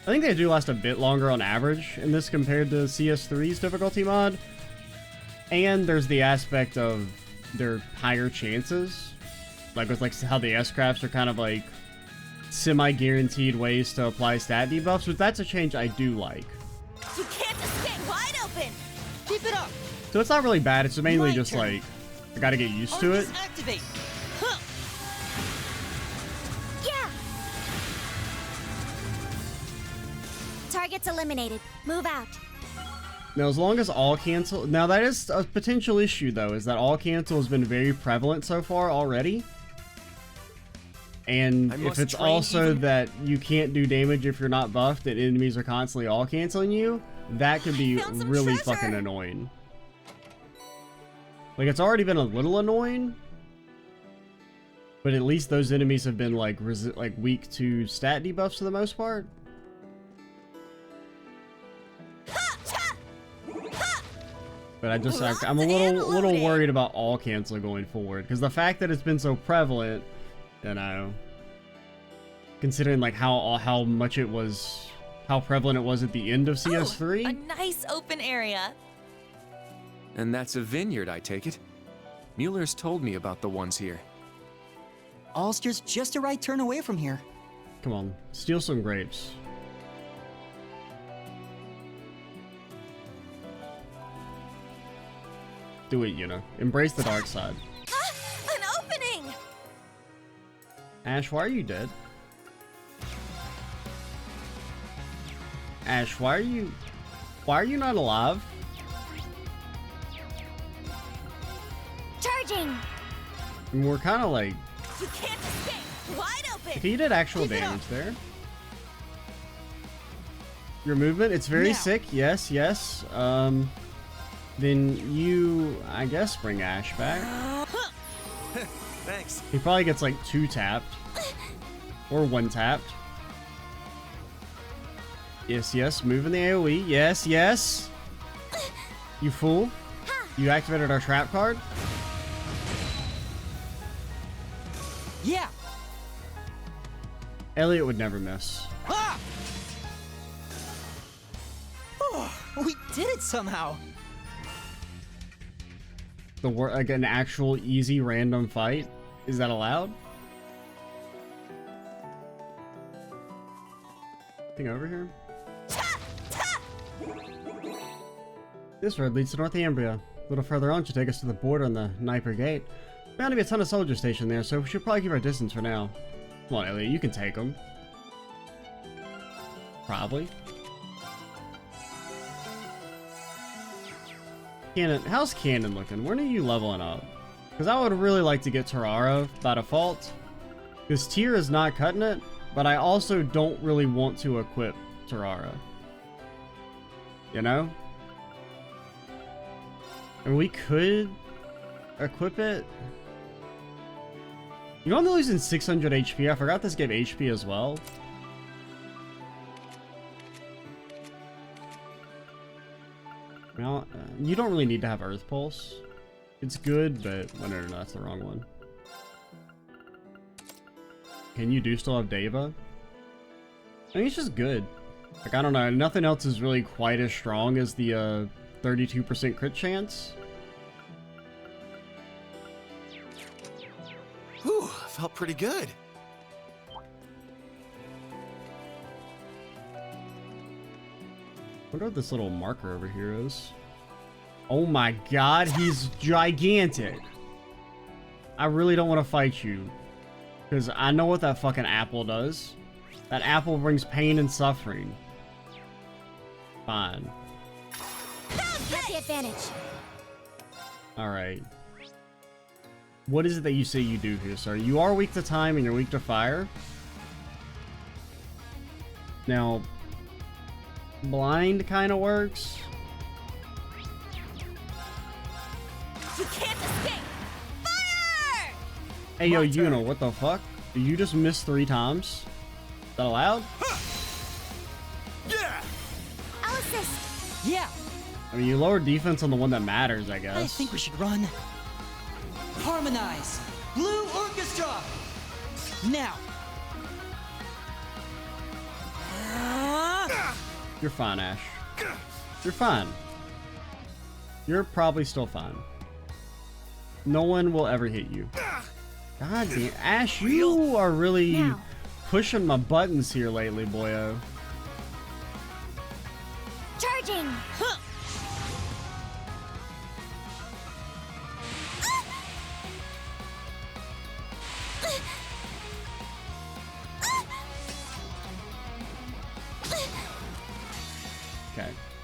I think they do last a bit longer on average in this compared to CS3's difficulty mod. And there's the aspect of their higher chances. Like with like how the S-Crafts are kind of like semi-guaranteed ways to apply stat debuffs, but that's a change I do like. You can't escape! Wide open! Keep it up. So it's not really bad. It's mainly My just turn. like, I gotta get used to it. Arcus activate. Huh. Yeah! Target's eliminated. Move out. Now, as long as all cancel... Now, that is a potential issue, though, is that all cancel has been very prevalent so far already. And I if must it's train also even- that you can't do damage if you're not buffed and enemies are constantly all canceling you, that could be found some really treasure. fucking annoying. Like, it's already been a little annoying, but at least those enemies have been, like, weak to stat debuffs for the most part. But I just, like, I'm a little worried about all cancel going forward, because the fact that it's been so prevalent, you know, considering like how much it was, how prevalent it was at the end of CS3. Oh, a nice open area. And that's a vineyard, I take it? Mueller's told me about the ones here. Alster's just a right turn away from here. Come on, steal some grapes. Do it, you know. Embrace the dark side. Ah, an opening! Ash, why are you dead? Ash, why are you not alive? Charging! And we're kind of like, You can't escape! Wide open! okay, you did actual Keep it damage up. there. Your movement, it's very Now. sick. Yes, yes. Then you, I guess, bring Ash back. Thanks. He probably gets like 2 tapped. Or 1 tapped. Yes, yes, moving the AoE. Yes, yes. You fool. You activated our trap card. Yeah. Elliot would never miss. Ah! Oh, we did it somehow. Like an actual easy random fight. Is that allowed? Thing over here. This road leads to Northumbria. A little further on should take us to the border on the Niper Gate. Bound to be a ton of soldiers stationed there, so we should probably keep our distance for now. Come on, Elliot, you can take them. Probably. Cannon, how's Cannon looking? When are you leveling up? Because I would really like to get Terrara by default. Because Tyr is not cutting it, but I also don't really want to equip Terrara. You know? And we could equip it. You know, I'm losing 600 HP. I forgot this gave HP as well. Well, you don't really need to have Earth Pulse. It's good, but no, that's the wrong one. Can you still have Deva? I mean, it's just good. Like, I don't know, nothing else is really quite as strong as the 32% crit chance. Whew, felt pretty good. I wonder what this little marker over here is. Oh my god, he's gigantic. I really don't want to fight you. Because I know what that fucking apple does. That apple brings pain and suffering. Fine. Have the advantage. Alright. What is it that you say you do here, sir? You are weak to time and you're weak to fire. Now, blind kind of works. You can't escape! Fire! Hey, yo, My turn. Yuno, what the fuck? Did you just miss 3 times? Is that allowed? Yeah! I'll assist. Yeah. I mean, you lower defense on the one that matters, I guess. I think we should run. Harmonize. Blue Orchestra. Now. You're fine, Ash. You're fine. You're probably still fine. No one will ever hit you. God damn, Ash, you are really Now. pushing my buttons here lately, boyo. Charging.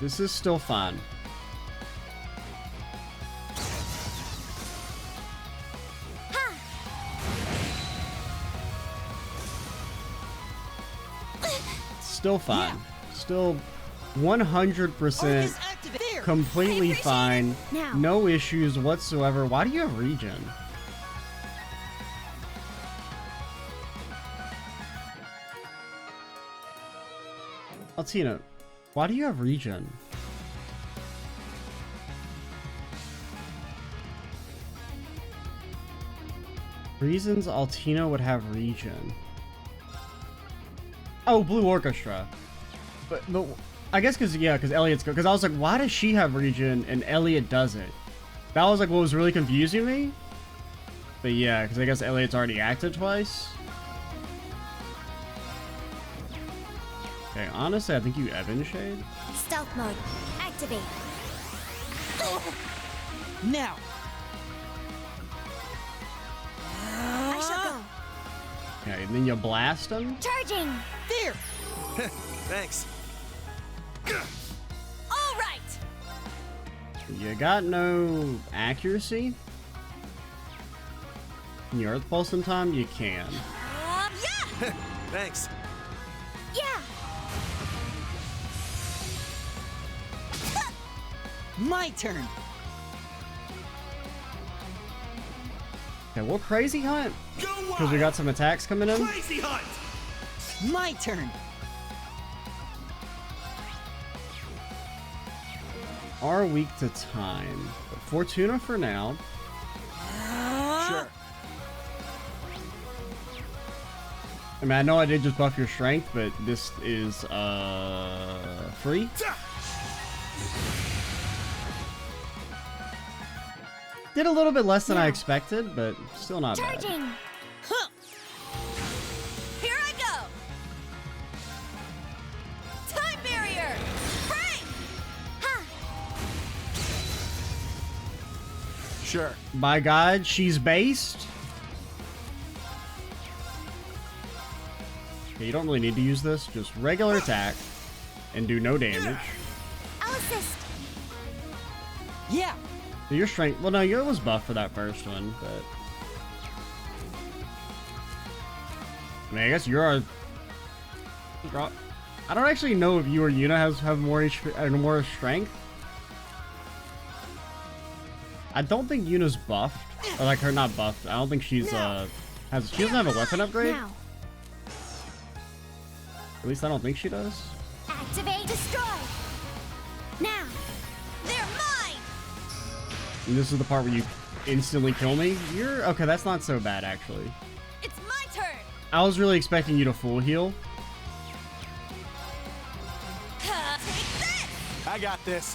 This is still fun. Still fine. Still 100% completely fine. Now. No issues whatsoever. Why do you have regen? Altina, why do you have regen? Reasons Altina would have regen. Oh, Blue Orchestra. But I guess because Elliot's because I was like, why does she have regen and Elliot doesn't? That was like what was really confusing me. But yeah, because I guess Elliot's already acted twice. Okay, honestly, I think you Evan Shade. Stealth mode. Activate. Now. I shall go. Okay, and then you blast him. Charging. There. Thanks. All right. You got no accuracy. Can you Earth Pulse in time? You can. Yeah. Thanks. Yeah. My turn. Okay, we'll Crazy Hunt. Go Because we got some attacks coming in. Crazy Hunt! My turn. Are weak to time. But Fortuna for now. Sure. I mean, I know I did just buff your strength, but this is, free. Did a little bit less than I expected, but still not bad. Charging. Huh. Here I go. Time barrier. Break. Ha. Sure. By God, she's based. Okay, you don't really need to use this. Just regular attack and do no damage. I'll assist. Yeah. So your strength, well, no, yours was buffed for that first one, but I mean, I guess you're a. I don't actually know if you or Yuna have more HP, more strength. I don't think Yuna's buffed, or like her not buffed. I don't think she's she doesn't have a weapon upgrade. Now. At least I don't think she does. Activate. Destroy. Now. They're mine. And this is the part where you instantly kill me. You're okay. That's not so bad actually. It's my turn. I was really expecting you to full heal. Take this. I got this.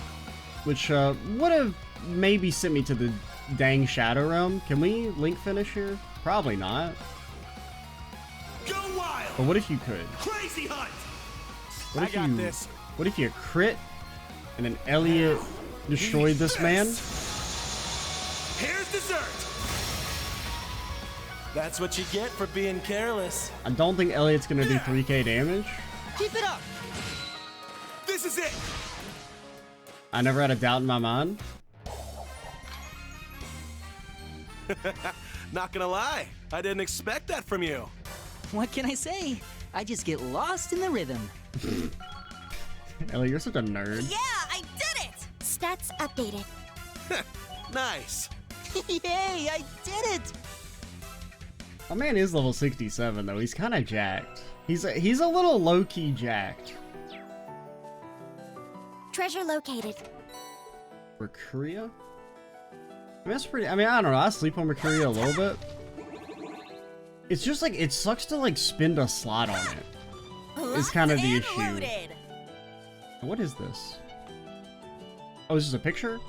Which would have maybe sent me to the dang Shadow Realm. Can we link finish here? Probably not. Go wild! But what if you could? Crazy Hunt! What if I got you? this. What if you crit and then Elliot destroyed this man? Here's dessert! That's what you get for being careless. I don't think Elliot's gonna do 3k damage. Keep it up. This is it! I never had a doubt in my mind. Not gonna lie, I didn't expect that from you. What can I say? I just get lost in the rhythm. Elliot, you're such a nerd. Yeah, I did it. Stats updated. Nice. Yay, I did it! My man is level 67 though. He's kind of jacked. He's a little low-key jacked. Treasure located. Mercuria? I mean, that's pretty. I mean, I don't know. I sleep on Mercuria a little bit. It's just like it sucks to like spend a slot on it. It's kind of the Locked issue. and loaded. What is this? Oh, this is a picture?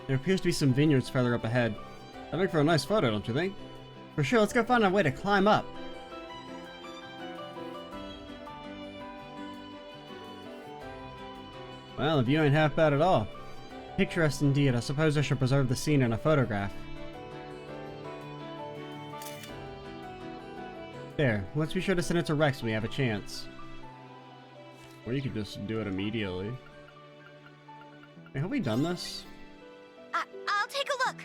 There appears to be some vineyards further up ahead. That'd make for a nice photo, don't you think? For sure, let's go find a way to climb up. Well, the view ain't half bad at all. Picturesque indeed. I suppose I should preserve the scene in a photograph. There, let's be sure to send it to Rex when we have a chance. Or you could just do it immediately. Hey, have we done this? I'll take a look.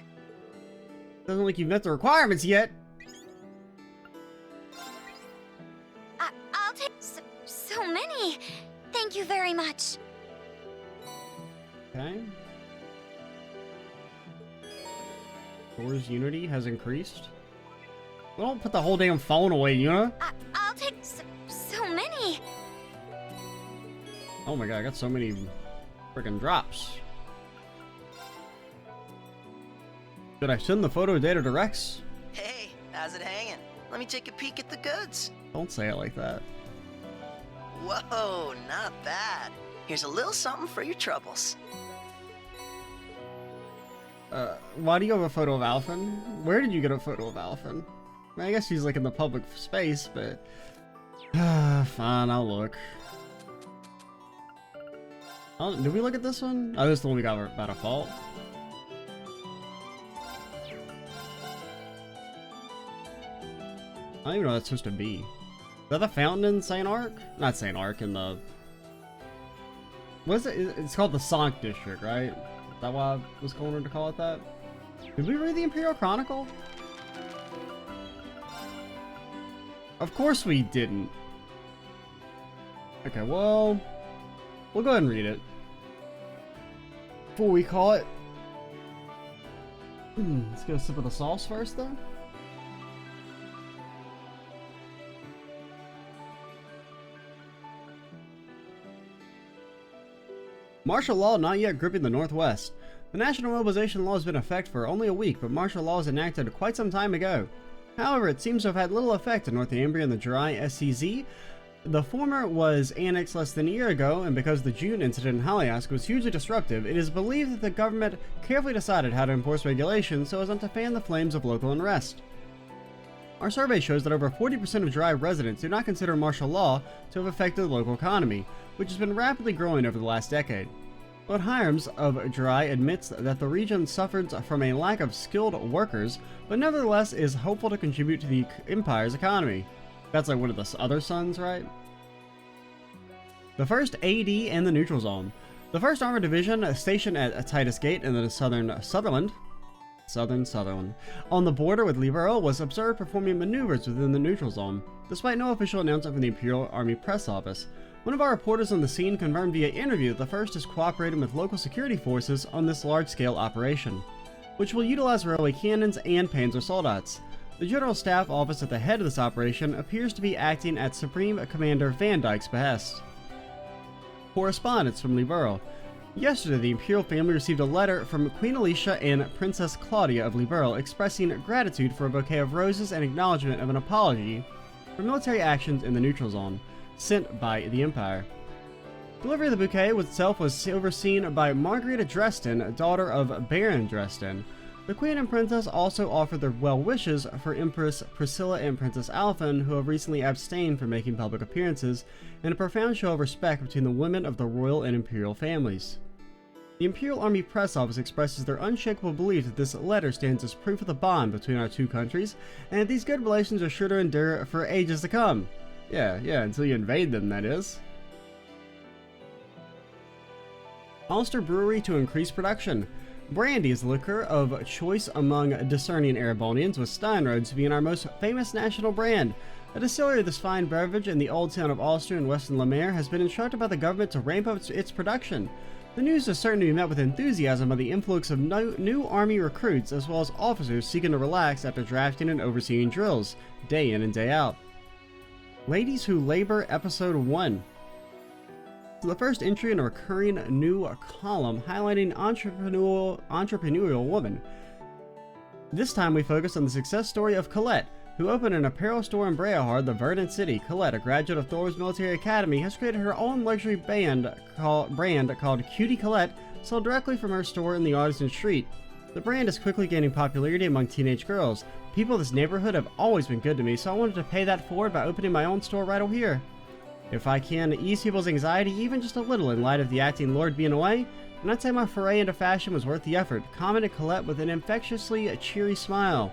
Doesn't look like you've met the requirements yet. I'll take so many. Thank you very much. Okay. Thor's unity has increased. Well, don't put the whole damn phone away, you know? I'll take so many. Oh my god, I got so many freaking drops. Should I send the photo data to Rex? Hey, how's it hanging? Let me take a peek at the goods. Don't say it like that. Whoa, not bad. Here's a little something for your troubles. Why do you have a photo of Alphen? Where did you get a photo of Alphen? I guess he's like in the public space, but... fine, I'll look. Oh, did we look at this one? Oh, this is the one we got by default. I don't even know what that's supposed to be. Is that the fountain in St. Arc? Not St. Arc, in the... What is it? It's called the Sonic District, right? Is that why I was going to call it that? Did we read the Imperial Chronicle? Of course we didn't. Okay, well... We'll go ahead and read it. Before we call it... Let's get a sip of the sauce first, though. Martial law not yet gripping the Northwest. The national mobilization law has been in effect for only a week, but martial law was enacted quite some time ago. However, it seems to have had little effect in Northumbria and the Dry SCZ. The former was annexed less than a year ago, and because the June incident in Haliask was hugely disruptive, it is believed that the government carefully decided how to enforce regulations so as not to fan the flames of local unrest. Our survey shows that over 40% of Dry residents do not consider martial law to have affected the local economy, which has been rapidly growing over the last decade. But Hyams of Dry admits that the region suffers from a lack of skilled workers, but nevertheless is hopeful to contribute to the Empire's economy. That's like one of the other sons, right? The 1st AD and the Neutral Zone. The 1st Armored Division, stationed at Titus Gate in the Southern Sutherland, on the border with Libero, was observed performing maneuvers within the Neutral Zone, despite no official announcement from the Imperial Army Press Office. One of our reporters on the scene confirmed via interview that the 1st is cooperating with local security forces on this large-scale operation, which will utilize railway cannons and Panzer Soldats. The General Staff Office at the head of this operation appears to be acting at Supreme Commander Van Dyke's behest. Correspondence from Libero. Yesterday, the Imperial family received a letter from Queen Alicia and Princess Claudia of Libero expressing gratitude for a bouquet of roses and acknowledgement of an apology for military actions in the Neutral Zone, sent by the Empire. Delivery of the bouquet itself was overseen by Margarita Dresden, daughter of Baron Dresden. The Queen and Princess also offered their well wishes for Empress Priscilla and Princess Alphen, who have recently abstained from making public appearances, in a profound show of respect between the women of the royal and imperial families. The Imperial Army Press Office expresses their unshakable belief that this letter stands as proof of the bond between our two countries, and that these good relations are sure to endure for ages to come. Yeah, until you invade them, that is. Alster Brewery to increase production. Brandy is the liquor of choice among discerning Erebonians, with Steinrods being our most famous national brand. A distillery of this fine beverage in the old town of Alster in western Lemaire has been instructed by the government to ramp up its production. The news is certain to be met with enthusiasm by the influx of new army recruits, as well as officers seeking to relax after drafting and overseeing drills, day in and day out. Ladies Who Labor Episode 1. So the first entry in a recurring new column highlighting entrepreneurial women. This time we focus on the success story of Colette, who opened an apparel store in Breahard, the Verdant City. Colette, a graduate of Thor's Military Academy, has created her own luxury brand called Cutie Colette, sold directly from her store in the Artisan Street. The brand is quickly gaining popularity among teenage girls. People of this neighborhood have always been good to me, so I wanted to pay that forward by opening my own store right over here. If I can ease people's anxiety even just a little in light of the acting lord being away, then I'd say my foray into fashion was worth the effort, commented Colette with an infectiously cheery smile.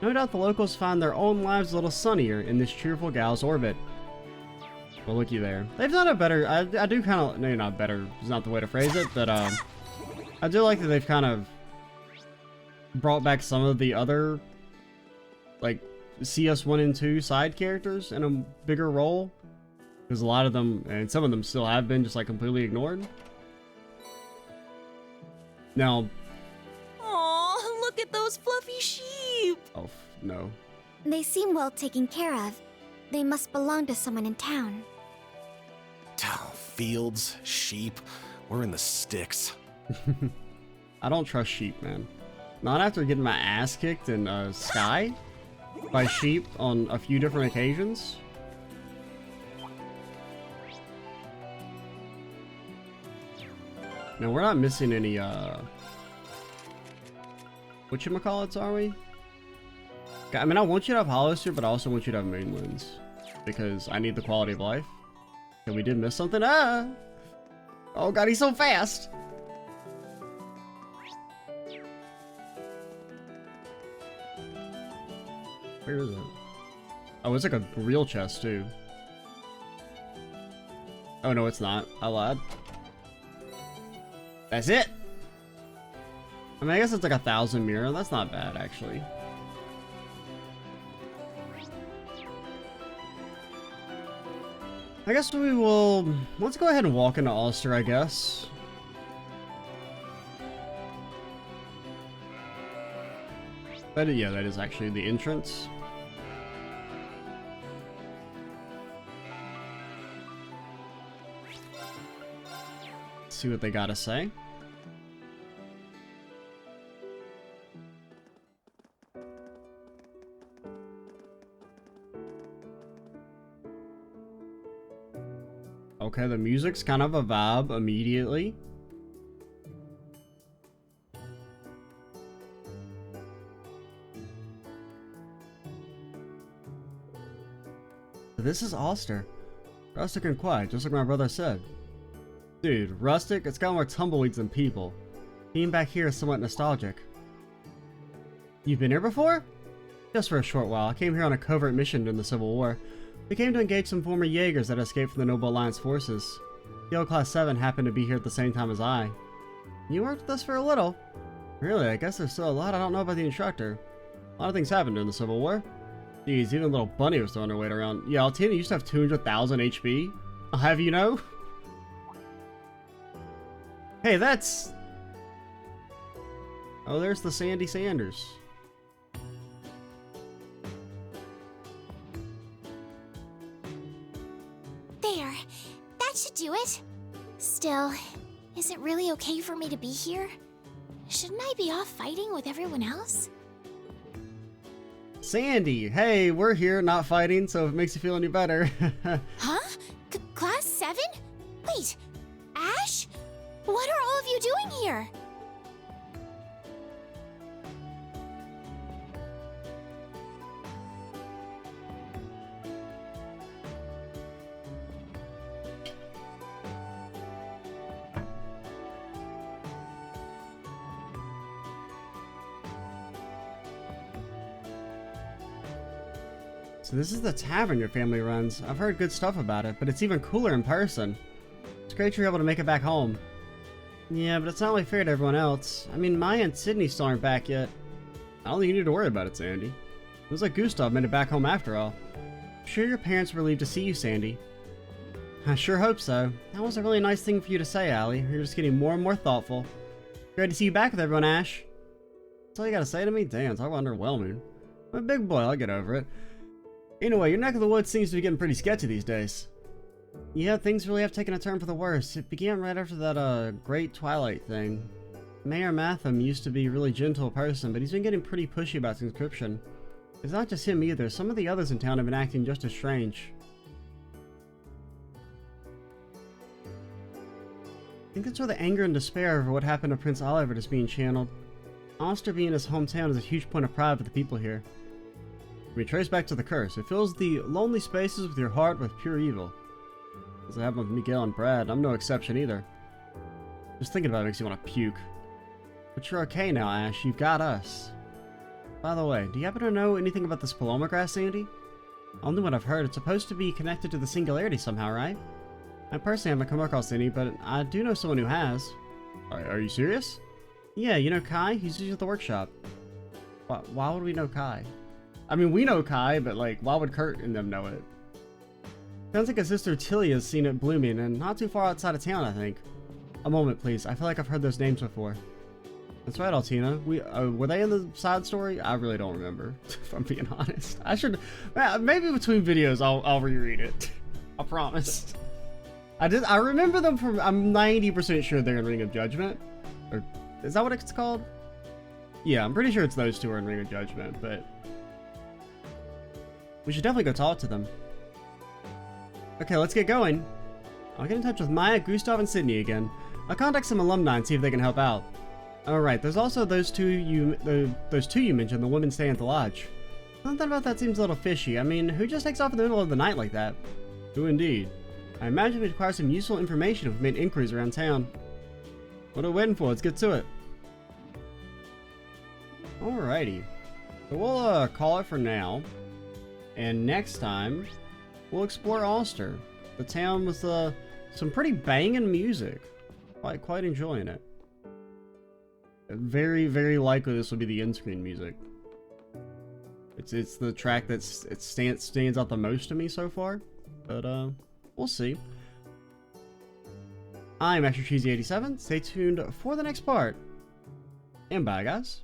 No doubt the locals find their own lives a little sunnier in this cheerful gal's orbit. Well, looky there. They've done a better... I do kind of... No, not better. It's not the way to phrase it, but I do like that they've kind of brought back some of the other, like, CS1 and 2 side characters in a bigger role. Because a lot of them, and some of them still have been, just, like, completely ignored. Now... Aw, look at those fluffy sheep! Oh, no. They seem well taken care of. They must belong to someone in town. Fields, sheep, we're in the sticks. I don't trust sheep, man. Not after getting my ass kicked in Sky by sheep on a few different occasions. Now, we're not missing any, whatchamacallits, are we? I mean, I want you to have Alster, but I also want you to have Moonlands. Because I need the quality of life. And we did miss something. Ah! Oh god, he's so fast! Where is it? Oh, it's like a real chest, too. Oh, no, it's not. I lied. That's it! I mean, I guess it's like 1,000 mirror. That's not bad, actually. I guess we will... Let's go ahead and walk into Alster, I guess. But yeah, that is actually the entrance. Let's see what they gotta say. Okay, the music's kind of a vibe immediately. This is Alster. Rustic and quiet, just like my brother said. Dude, rustic? It's got more tumbleweeds than people. Being back here is somewhat nostalgic. You've been here before? Just for a short while. I came here on a covert mission during the Civil War. We came to engage some former Jaegers that escaped from the Noble Alliance forces. Yale Class 7 happened to be here at the same time as I. You worked with us for a little. Really, I guess there's still a lot I don't know about the instructor. A lot of things happened during the Civil War. Jeez, even little Bunny was throwing her weight around. Yeah, Altina used to have 200,000 HP. I'll have you know. Hey, that's... Oh, there's the Sandy Sanders. There. That should do it. Still, is it really okay for me to be here? Shouldn't I be off fighting with everyone else? Sandy, hey, we're here, not fighting, so if it makes you feel any better. Huh? Class 7? Wait, Ash? What are all of you doing here? So this is the tavern your family runs. I've heard good stuff about it, but it's even cooler in person. It's great you're able to make it back home. Yeah, but it's not really fair to everyone else. I mean, Maya and Sydney still aren't back yet. I don't think you need to worry about it, Sandy. It was like Gustav made it back home after all. I'm sure your parents were relieved to see you, Sandy. I sure hope so. That was a really nice thing for you to say, Allie. You're just getting more and more thoughtful. Great to see you back with everyone, Ash. That's all you gotta say to me? Damn, talk about underwhelming. I'm a big boy, I'll get over it. Anyway, your neck of the woods seems to be getting pretty sketchy these days. Yeah, things really have taken a turn for the worse. It began right after that, Great Twilight thing. Mayor Matham used to be a really gentle person, but he's been getting pretty pushy about conscription. It's not just him either. Some of the others in town have been acting just as strange. I think that's where the anger and despair over what happened to Prince Oliver is being channeled. Alster being his hometown is a huge point of pride for the people here. We trace back to the curse. It fills the lonely spaces with your heart with pure evil. As it happened with Miguel and Brad, I'm no exception either. Just thinking about it makes you want to puke. But you're okay now, Ash. You've got us. By the way, do you happen to know anything about this Paloma grass, Sandy? Only what I've heard, it's supposed to be connected to the singularity somehow, right? I personally haven't come across any, but I do know someone who has. Are you serious? Yeah, you know Kai? He's usually at the workshop. Why would we know Kai? I mean, we know Kai, but like, why would Kurt and them know it? Sounds like his sister Tilia's seen it blooming, and not too far outside of town, I think. A moment, please. I feel like I've heard those names before. That's right, Altina. Were they in the side story? I really don't remember, if I'm being honest. I should... Maybe between videos, I'll reread it. I promise. I remember them from... I'm 90% sure they're in Ring of Judgment. Or, is that what it's called? Yeah, I'm pretty sure it's those two are in Ring of Judgment, but... we should definitely go talk to them. Okay, let's get going. I'll get in touch with Maya, Gustav, and Sydney again. I'll contact some alumni and see if they can help out. Alright, there's also those two you mentioned, the women staying at the lodge. Something about that seems a little fishy. I mean, who just takes off in the middle of the night like that? Who indeed? I imagine we'd acquire some useful information if we made inquiries around town. What are we waiting for? Let's get to it. Alrighty. So we'll call it for now. And next time, we'll explore Alster. The town with some pretty banging music. Quite enjoying it. Very, very likely this will be the end screen music. It's the track that stands out the most to me so far. But we'll see. I'm Extra Cheesy 87. Stay tuned for the next part. And bye, guys.